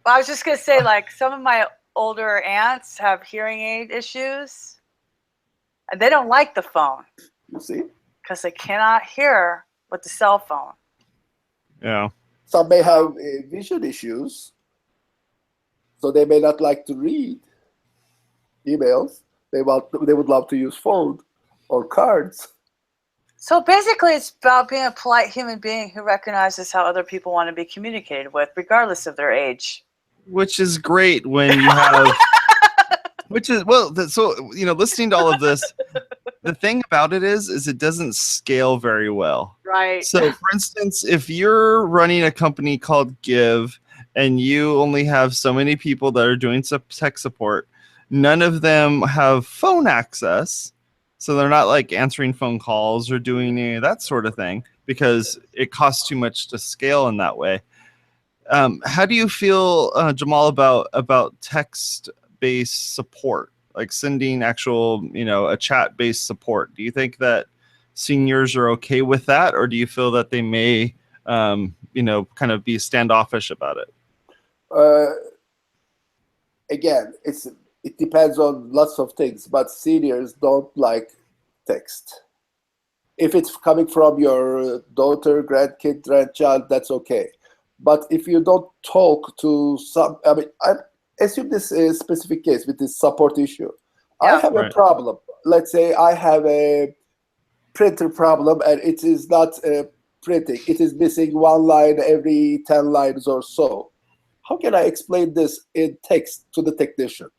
B: I was just going to say, like, some of my older aunts have hearing aid issues, and they don't like the phone.
C: You see?
B: Because they cannot hear with the cell phone.
A: Yeah.
C: Some may have vision issues, so they may not like to read emails. They would love to use phone or cards.
B: So basically, it's about being a polite human being who recognizes how other people want to be communicated with, regardless of their age.
A: Which is great when you have, listening to all of this, the thing about it is it doesn't scale very well.
B: Right.
A: So for instance, if you're running a company called Give and you only have so many people that are doing some tech support, none of them have phone access. So they're not like answering phone calls or doing any of that sort of thing because it costs too much to scale in that way. How do you feel, Cemal, about text-based support, like sending actual, a chat-based support? Do you think that seniors are okay with that, or do you feel that they may, kind of be standoffish about it?
C: Again, it depends on lots of things, but seniors don't like text. If it's coming from your daughter, grandkid, grandchild, that's okay. But if you don't talk to I assume this is a specific case with this support issue. Yeah, I have a problem. Let's say I have a printer problem and it is not printing. It is missing one line every 10 lines or so. How can I explain this in text to the technician?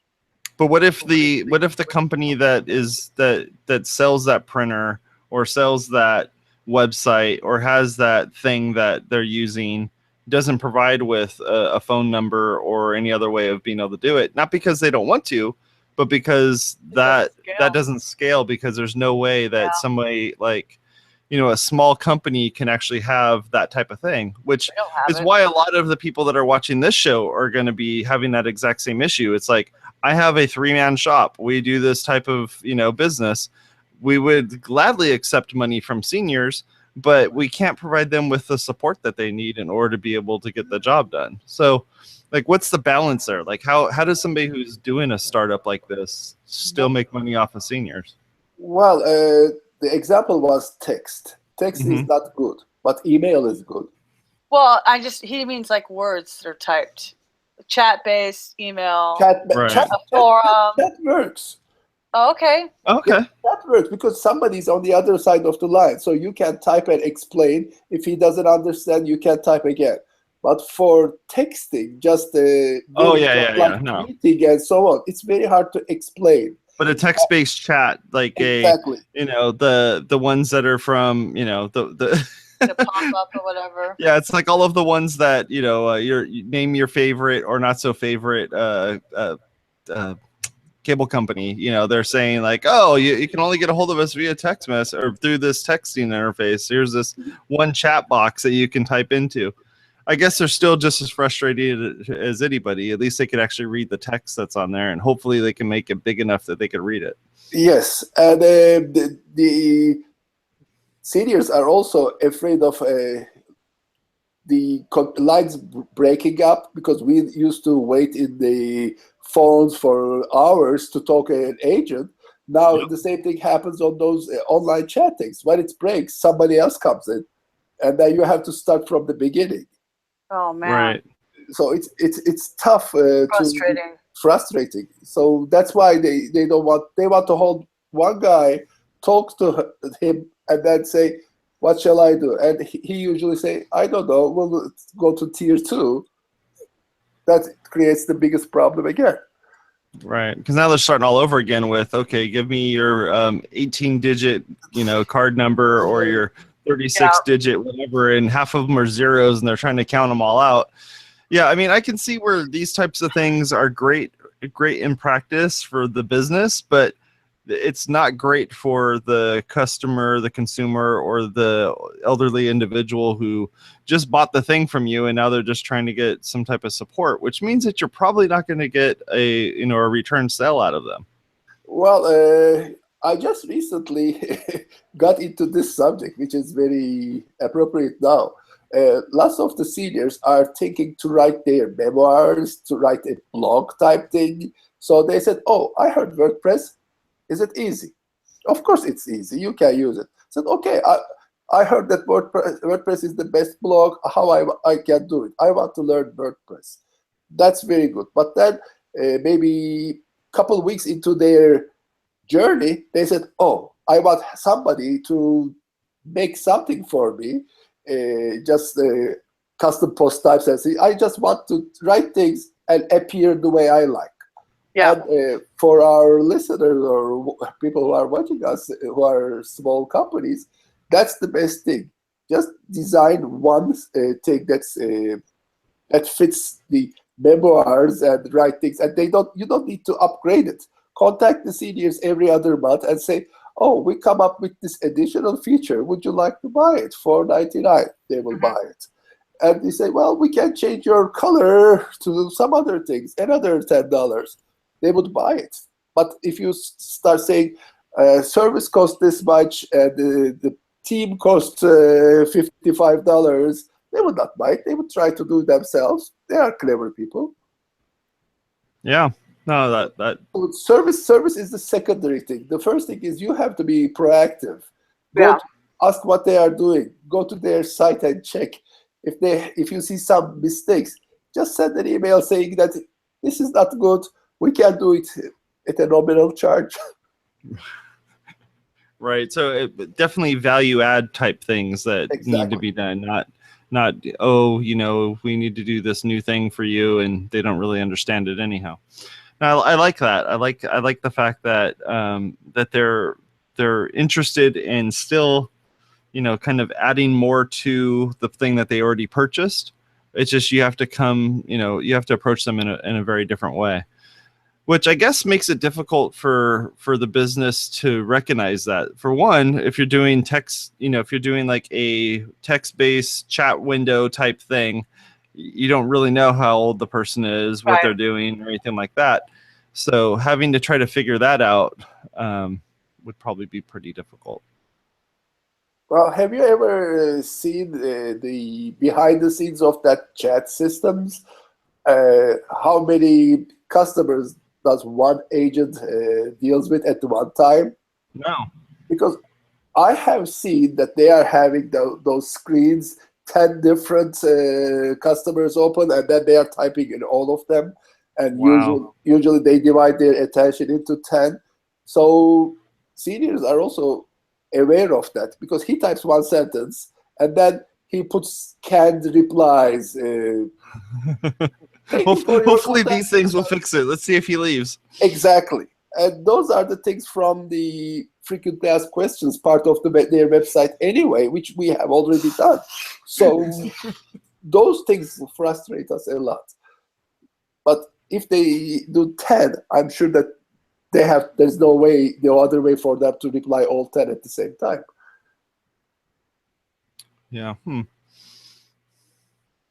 A: But what if the company that sells that printer or sells that website or has that thing that they're using doesn't provide with a phone number or any other way of being able to do it? Not because they don't want to, but because that doesn't scale, because there's no way that somebody like, a small company can actually have that type of thing, which is why a lot of the people that are watching this show are going to be having that exact same issue. It's like, I have a 3-man shop. We do this type of, business. We would gladly accept money from seniors, but we can't provide them with the support that they need in order to be able to get the job done. So, like, what's the balance there? Like, how does somebody who's doing a startup like this still make money off of seniors?
C: Well, the example was text. Text is not good, but email is good.
B: Well, he means like words that are typed. Chat-based email.
C: Chat
B: forum.
C: That works.
B: Oh, okay.
A: Okay.
C: That works because somebody's on the other side of the line. So you can type and explain. If he doesn't understand, you can type again. But for texting, just meeting and so on, it's very hard to explain.
A: But a text-based chat, like
C: exactly.
A: The ones that are from,
B: the pop-up or whatever.
A: Yeah, it's like all of the ones that, you name your favorite or not so favorite cable company. They're saying like, oh, you can only get a hold of us via text message or through this texting interface. Here's this one chat box that you can type into. I guess they're still just as frustrated as anybody. At least they could actually read the text that's on there, and hopefully they can make it big enough that they could read it.
C: Yes, and the seniors are also afraid of the lines breaking up, because we used to wait in the phones for hours to talk to an agent. Now the same thing happens on those online chattings. When it breaks, somebody else comes in, and then you have to start from the beginning.
B: Oh man!
A: Right.
C: So it's tough. Frustrating. So that's why they don't want. They want to hold one guy, talk to him, and then say, "What shall I do?" And he usually say, "I don't know. We'll go to tier 2." That creates the biggest problem again.
A: Right, because now they're starting all over again with, okay, give me your 18-digit, card number or your 36-digit whatever, and half of them are zeros, and they're trying to count them all out. Yeah, I mean, I can see where these types of things are great in practice for the business, but it's not great for the customer, the consumer, or the elderly individual who just bought the thing from you and now they're just trying to get some type of support, which means that you're probably not going to get a return sale out of them.
C: Well, I just recently got into this subject, which is very appropriate now. Lots of the seniors are thinking to write their memoirs, to write a blog type thing. So they said, "Oh, I heard WordPress. Is it easy?" Of course it's easy. You can use it. I said, "Okay, I heard that WordPress is the best blog. How I can do it? I want to learn WordPress." That's very good. But then maybe a couple of weeks into their journey, they said, "Oh, I want somebody to make something for me, just custom post types and say, I just want to write things and appear the way I like."
B: Yeah.
C: And for our listeners or people who are watching us who are small companies, that's the best thing. Just design one thing that fits the memoirs and write things, and you don't need to upgrade it. Contact the seniors every other month and say, "Oh, we come up with this additional feature. Would you like to buy it for $4.99?" They will buy it. And they say, "Well, we can change your color to some other things, another $10. They would buy it. But if you start saying service costs this much and the team costs $55, they would not buy it. They would try to do it themselves. They are clever people.
A: Yeah. No, that
C: service is the secondary thing. The first thing is you have to be proactive. Ask what they are doing. Go to their site and check. If you see some mistakes, just send an email saying that this is not good. We can do it at a nominal charge.
A: Right. So definitely value add type things that need to be done. Not we need to do this new thing for you, and they don't really understand it anyhow. I like that. I like the fact that that they're interested in still, kind of adding more to the thing that they already purchased. It's just you have to you have to approach them in a very different way, which I guess makes it difficult for the business to recognize that. For one, if you're doing text, if you're doing like a text-based chat window type thing, you don't really know how old the person is, what they're doing, or anything like that. So having to try to figure that out would probably be pretty difficult.
C: Well, have you ever seen the behind the scenes of that chat systems? How many customers does one agent deals with at one time?
A: No.
C: Because I have seen that they are having those screens, 10 different customers open, and then they are typing in all of them. And usually they divide their attention into 10. So seniors are also aware of that, because he types one sentence and then he puts canned replies.
A: Hopefully these things will fix it. Let's see if he leaves.
C: Exactly. And those are the things from the frequently asked questions part of their website anyway, which we have already done. So those things frustrate us a lot. But if they do 10, I'm sure that there's no other way for them to reply all 10 at the same time.
A: Yeah.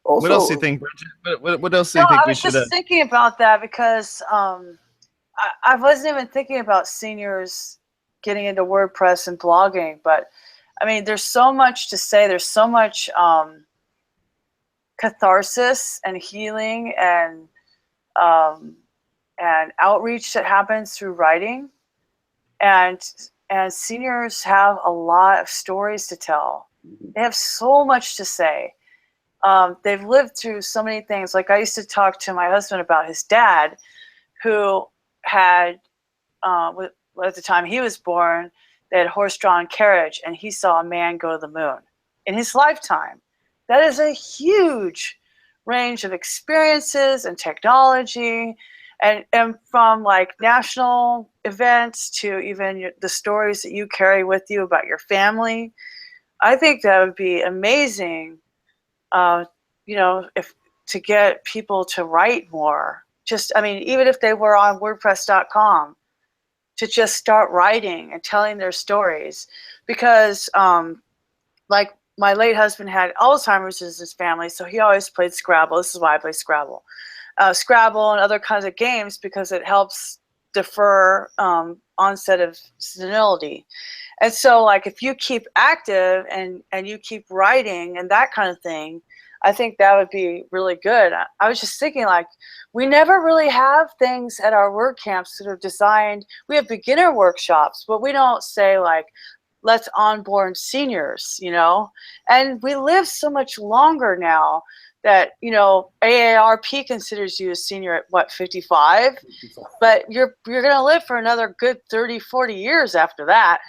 C: Also,
A: what else do you think, Bridget? What else do you think we should?
B: I was just thinking about that because I wasn't even thinking about seniors getting into WordPress and blogging, but I mean, there's so much to say. There's so much catharsis and healing and outreach that happens through writing, and seniors have a lot of stories to tell. They have so much to say. They've lived through so many things. Like I used to talk to my husband about his dad, who had, at the time he was born, they had horse-drawn carriage, and he saw a man go to the moon in his lifetime. That is a huge range of experiences and technology, and from like national events to even the stories that you carry with you about your family. I think that would be amazing, if to get people to write more. Just, I mean, even if they were on WordPress.com, to just start writing and telling their stories. Because like my late husband had Alzheimer's in his family, so he always played Scrabble. This is why I play Scrabble. Scrabble and other kinds of games, because it helps defer onset of senility. And so like if you keep active and you keep writing and that kind of thing, I think that would be really good. I was just thinking, like, we never really have things at our WordCamps that are designed. We have beginner workshops, but we don't say like, let's onboard seniors, and we live so much longer now that, AARP considers you a senior at what, 55? But you're going to live for another good 30, 40 years after that.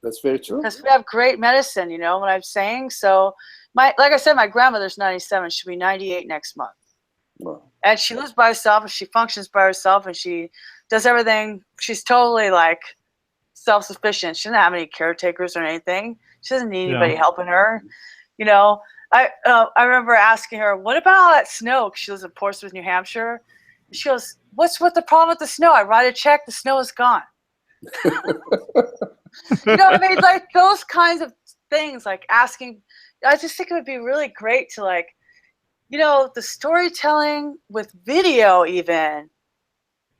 C: That's very true.
B: Because we have great medicine, you know what I'm saying? So like I said, my grandmother's 97. She'll be 98 next month.
C: Wow.
B: And she lives by herself, and she functions by herself, and she does everything. She's totally like self-sufficient. She doesn't have any caretakers or anything. She doesn't need anybody helping her. I remember asking her, what about all that snow? 'Cause she lives in Portsmouth, New Hampshire. And she goes, what's the problem with the snow? I write a check, the snow is gone. I mean, like those kinds of things, like asking. I just think it would be really great to like, the storytelling with video, even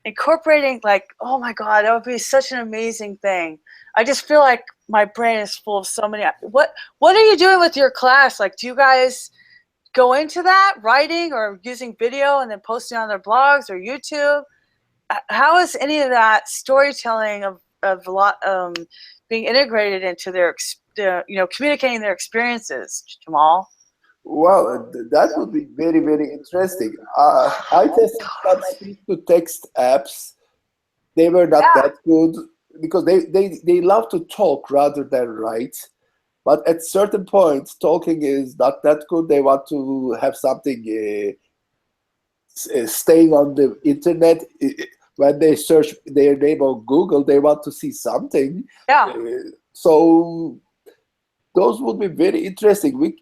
B: incorporating, like, oh my God, that would be such an amazing thing. I just feel like my brain is full of so many. What are you doing with your class? Like, do you guys go into that writing or using video and then posting on their blogs or YouTube? How is any of that storytelling of a lot being integrated into their communicating their experiences, Cemal?
C: Well, that would be very, very interesting. I tested some speech-to-text apps. They were not that good because they love to talk rather than write. But at certain points, talking is not that good. They want to have something staying on the internet. when they search their name on Google, they want to see something.
B: Yeah.
C: So those would be very interesting.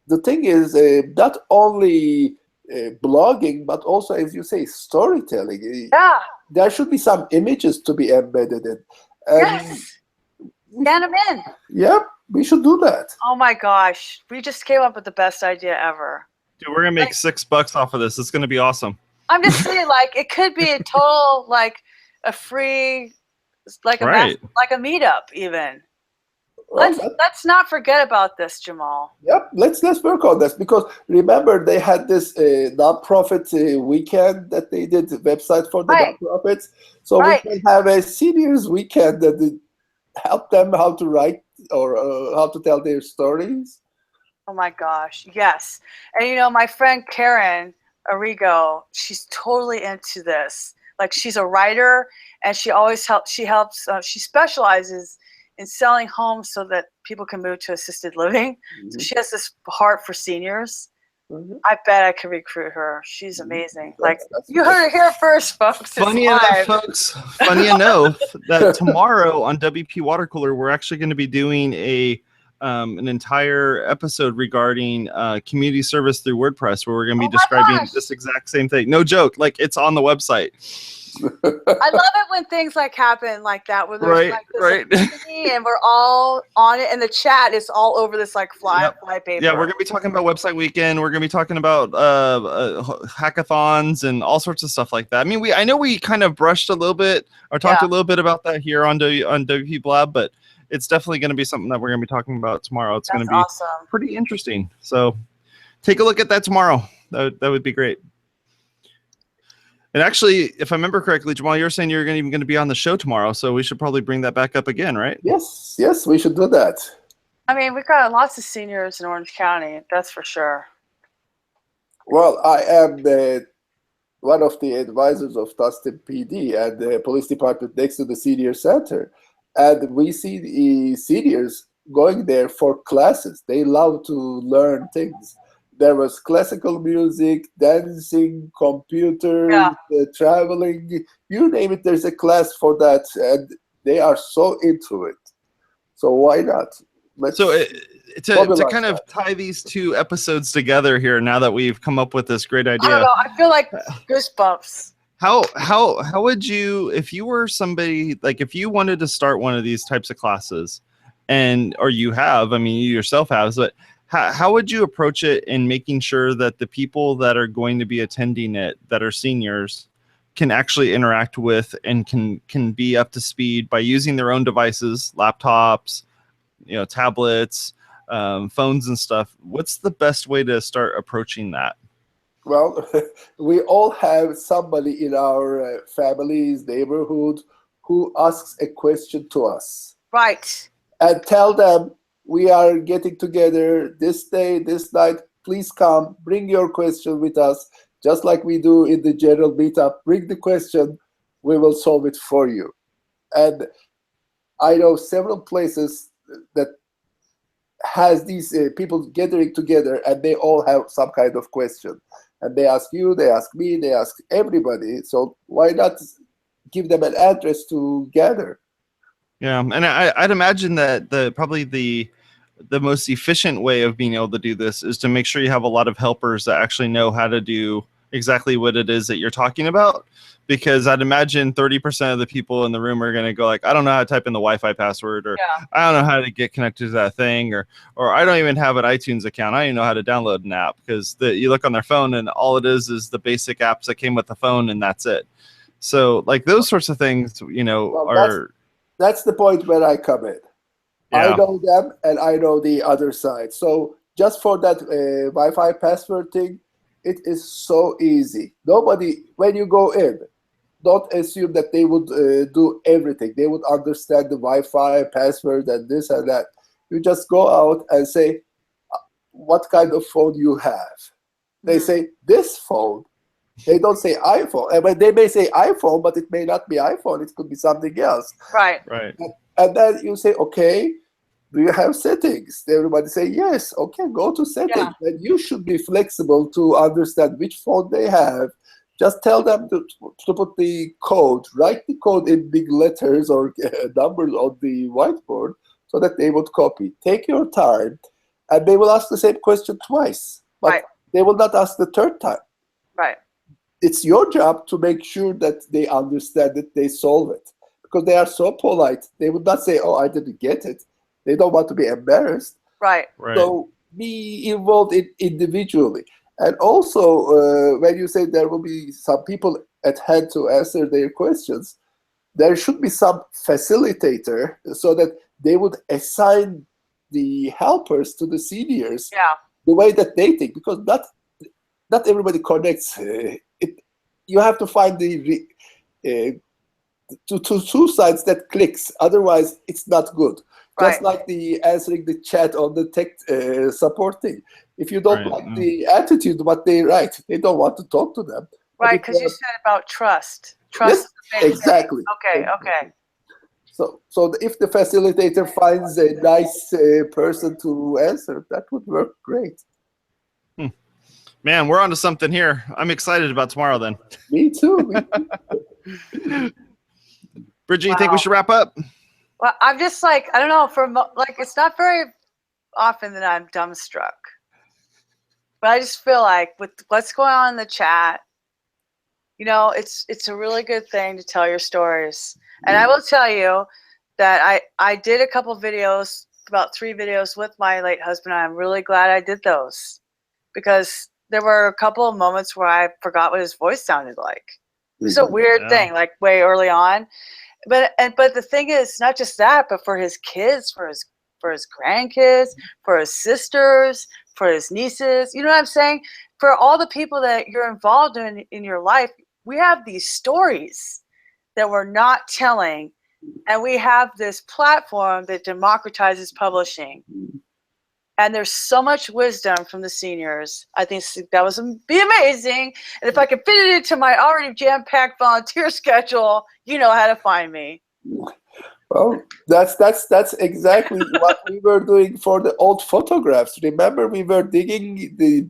C: The thing is, not only blogging, but also, as you say, storytelling.
B: Yeah.
C: There should be some images to be embedded in.
B: Yes. Scan them in.
C: Yeah, we should do that.
B: Oh my gosh. We just came up with the best idea ever.
A: Dude, we're gonna make $6 off of this. It's gonna be awesome.
B: I'm just saying, like, it could be a total, like, a free, like a like a meetup even.
C: Well,
B: Let's not forget about this, Cemal.
C: Yep, let's work on this, because remember they had this nonprofit weekend that they did, the website for the nonprofits. So we can have a seniors weekend that help them how to write or how to tell their stories.
B: Oh my gosh, yes. And you know, my friend Karen Arrigo, she's totally into this. Like, she's a writer, and she always helps. She specializes in selling homes so that people can move to assisted living. Mm-hmm. So she has this heart for seniors. Mm-hmm. I bet I could recruit her. She's amazing. That's you heard it here first, folks.
A: Funny enough, folks. Funny enough that tomorrow on WP Watercooler, we're actually going to be doing an entire episode regarding community service through WordPress, where we're going to be describing this exact same thing. No joke. Like, it's on the website.
B: I love it when things like happen like that, where there's and we're all on it, and the chat is all over this like fly paper.
A: Yeah, we're gonna be talking about website weekend. We're gonna be talking about hackathons and all sorts of stuff like that. I mean, I know we kind of brushed a little bit or talked a little bit about that here on WPblab, but it's definitely going to be something that we're going to be talking about tomorrow. It's going to be pretty interesting. So take a look at that tomorrow. That would be great. And actually, if I remember correctly, Cemal, you're saying you're even going to be on the show tomorrow, so we should probably bring that back up again, right?
C: Yes, we should do that.
B: I mean, we've got lots of seniors in Orange County, that's for sure.
C: Well, I am one of the advisors of Tustin PD and the police department next to the senior center. And we see the seniors going there for classes. They love to learn things. There was classical music, dancing, computer, traveling, you name it, there's a class for that. And they are so into it. So why not?
A: To kind of tie these two episodes together here, now that we've come up with this great idea.
B: I don't know, I feel like goosebumps.
A: How would you, if you were somebody, like if you wanted to start one of these types of classes, or you have, I mean, you yourself have, but how would you approach it in making sure that the people that are going to be attending it, that are seniors, can actually interact with and can be up to speed by using their own devices, laptops, tablets, phones and stuff? What's the best way to start approaching that?
C: Well, we all have somebody in our families, neighborhood, who asks a question to us.
B: Right.
C: And tell them, we are getting together this day, this night. Please come, bring your question with us, just like we do in the general meetup. Bring the question, we will solve it for you. And I know several places that has these people gathering together, and they all have some kind of question. And they ask you, they ask me, they ask everybody. So why not give them an address to gather?
A: Yeah, and I'd imagine that probably the most efficient way of being able to do this is to make sure you have a lot of helpers that actually know how to do exactly what it is that you're talking about. Because I'd imagine 30% of the people in the room are going to go like, I don't know how to type in the Wi-Fi password, or I don't know how to get connected to that thing, or I don't even have an iTunes account. I don't even know how to download an app, because you look on their phone and all it is the basic apps that came with the phone, and that's it. So like those sorts of things,
C: that's the point where I come in. I know them and I know the other side. So just for that Wi-Fi password thing, it is so easy. Nobody, when you go in, don't assume that they would do everything. They would understand the Wi-Fi password and this and that. You just go out and say, what kind of phone you have? They say, this phone. They don't say iPhone. And they may say iPhone, but it may not be iPhone. It could be something else.
B: Right.
C: And then you say, okay, do you have settings? Everybody say, yes. Okay, go to settings. And you should be flexible to understand which phone they have, Just tell them to put the code, write the code in big letters or numbers on the whiteboard so that they would copy. Take your time, and they will ask the same question twice, but they will not ask the third time.
B: Right.
C: It's your job to make sure that they understand it, they solve it. Because they are so polite, they would not say, oh, I didn't get it. They don't want to be embarrassed.
B: Right.
C: So be involved individually. And also, when you say there will be some people at hand to answer their questions, there should be some facilitator so that they would assign the helpers to the seniors the way that they think, because not everybody connects. You have to find the two sides that clicks. Otherwise, it's not good. Just like the answering the chat on the tech support thing. If you don't like the attitude, what they write, they don't want to talk to them.
B: Right, because you said about trust. Trust.
C: Yes, exactly.
B: Okay.
C: So if the facilitator finds a nice person to answer, that would work great.
A: Man, we're onto something here. I'm excited about tomorrow then.
C: Me too.
A: Bridget, you think we should wrap up?
B: Well, I'm just like, I don't know, it's not very often that I'm dumbstruck. But I just feel like with what's going on in the chat, it's a really good thing to tell your stories. And I will tell you that I did a couple videos, about 3 videos with my late husband. I'm really glad I did those because there were a couple of moments where I forgot what his voice sounded like. It's a weird thing, like way early on. But the thing is, not just that, but for his kids, for his grandkids, for his sisters, for his nieces, you know what I'm saying? For all the people that you're involved in your life, we have these stories that we're not telling, and we have this platform that democratizes publishing. And there's so much wisdom from the seniors. I think that would be amazing. And if I could fit it into my already jam-packed volunteer schedule, you know how to find me.
C: Well, that's exactly what we were doing for the old photographs. Remember, we were digging the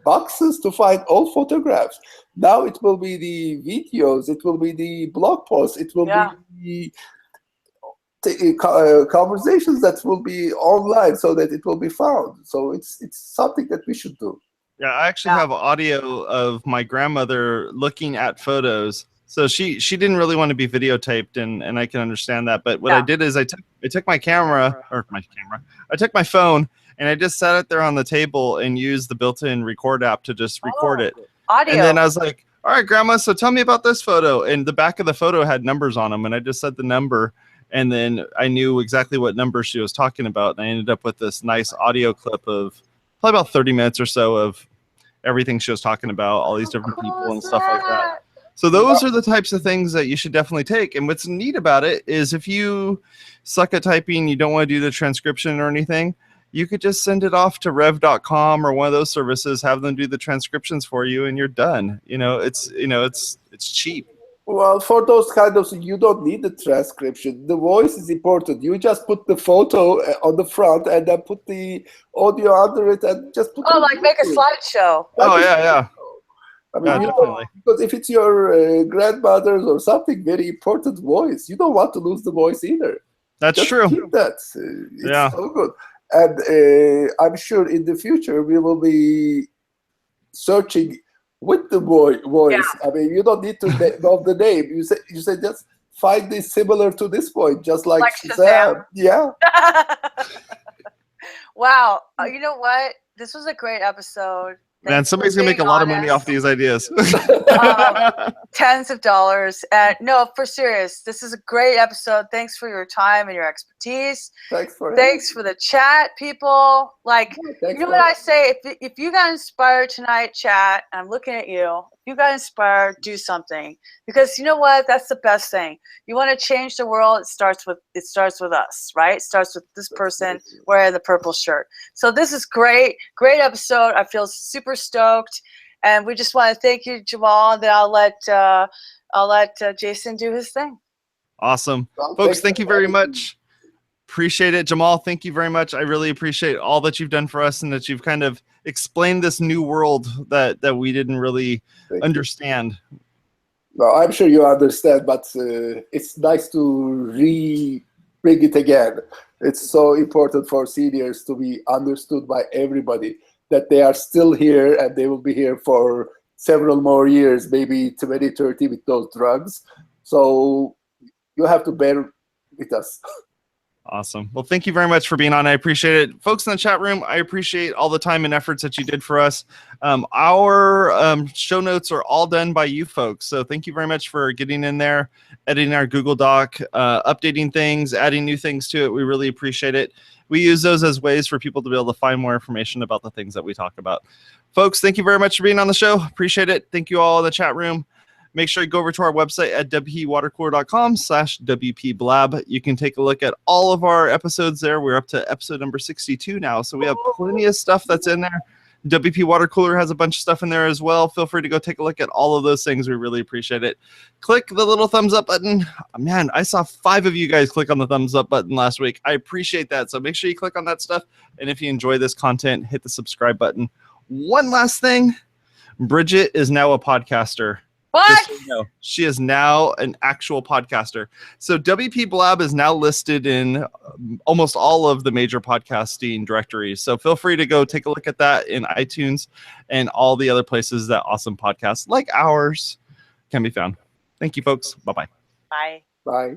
C: boxes to find old photographs. Now it will be the videos, it will be the blog posts, it will be the conversations that will be online so that it will be found. So it's something that we should do.
A: Yeah, I actually have audio of my grandmother looking at photos. So she didn't really want to be videotaped, and I can understand that. But what I did is I took my camera, I took my phone, and I just sat it there on the table and used the built-in record app to just record it.
B: Audio.
A: And then I was like, all right, Grandma, so tell me about this photo. And the back of the photo had numbers on them, and I just said the number, and then I knew exactly what number she was talking about. And I ended up with this nice audio clip of probably about 30 minutes or so of everything she was talking about, all these different people and stuff like that. So those are the types of things that you should definitely take. And what's neat about it is if you suck at typing, you don't want to do the transcription or anything, you could just send it off to rev.com or one of those services, have them do the transcriptions for you, and you're done. It's cheap.
C: Well, for those kind of things, you don't need the transcription. The voice is important. You just put the photo on the front and then put the audio under it and just put
B: make a slideshow.
C: I mean, because if it's your grandmother's or something very important voice, you don't want to lose the voice either.
A: That's
C: just
A: true.
C: Keep that. It's so good. And I'm sure in the future we will be searching with the voice. Yeah. I mean, you don't need to know the name. You say just find this similar to this point, just like Shazam. Yeah.
B: Wow. You know what? This was a great episode.
A: Man, somebody's going to make a lot of money off these ideas.
B: Tens of dollars. And no, for serious, this is a great episode. Thanks for your time and your expertise.
C: Thanks for
B: the chat, people. You know what I say? If you got inspired tonight, chat, I'm looking at you. If you got inspired, do something. Because you know what? That's the best thing. You want to change the world, it starts with us, right? It starts with this person wearing the purple shirt. So this is great. Great episode. I feel super stoked. And we just want to thank you, Jamal, and then I'll let Jason do his thing.
A: Awesome. Folks, thank you very much. Appreciate it. Cemal, thank you very much. I really appreciate all that you've done for us and that you've kind of explained this new world that we didn't really understand.
C: Well, I'm sure you understand, but it's nice to bring it again. It's so important for seniors to be understood by everybody, that they are still here and they will be here for several more years, maybe 20, 30 with those drugs. So you have to bear with us.
A: Awesome. Well, thank you very much for being on. I appreciate it. Folks in the chat room, I appreciate all the time and efforts that you did for us. Our show notes are all done by you folks. So thank you very much for getting in there, editing our Google Doc, updating things, adding new things to it. We really appreciate it. We use those as ways for people to be able to find more information about the things that we talk about. Folks, thank you very much for being on the show. Appreciate it. Thank you all in the chat room. Make sure you go over to our website at WPwatercooler.com/WPblab. You can take a look at all of our episodes there. We're up to episode number 62 now, so we have plenty of stuff that's in there. WP Watercooler has a bunch of stuff in there as well. Feel free to go take a look at all of those things. We really appreciate it. Click the little thumbs up button. Man, I saw 5 of you guys click on the thumbs up button last week. I appreciate that. So make sure you click on that stuff. And if you enjoy this content, hit the subscribe button. One last thing. Bridget is now a podcaster.
B: What?
A: So you know, she is now an actual podcaster. So WPblab is now listed in almost all of the major podcasting directories. So feel free to go take a look at that in iTunes and all the other places that awesome podcasts like ours can be found. Thank you, folks. Bye-bye.
B: Bye.
C: Bye.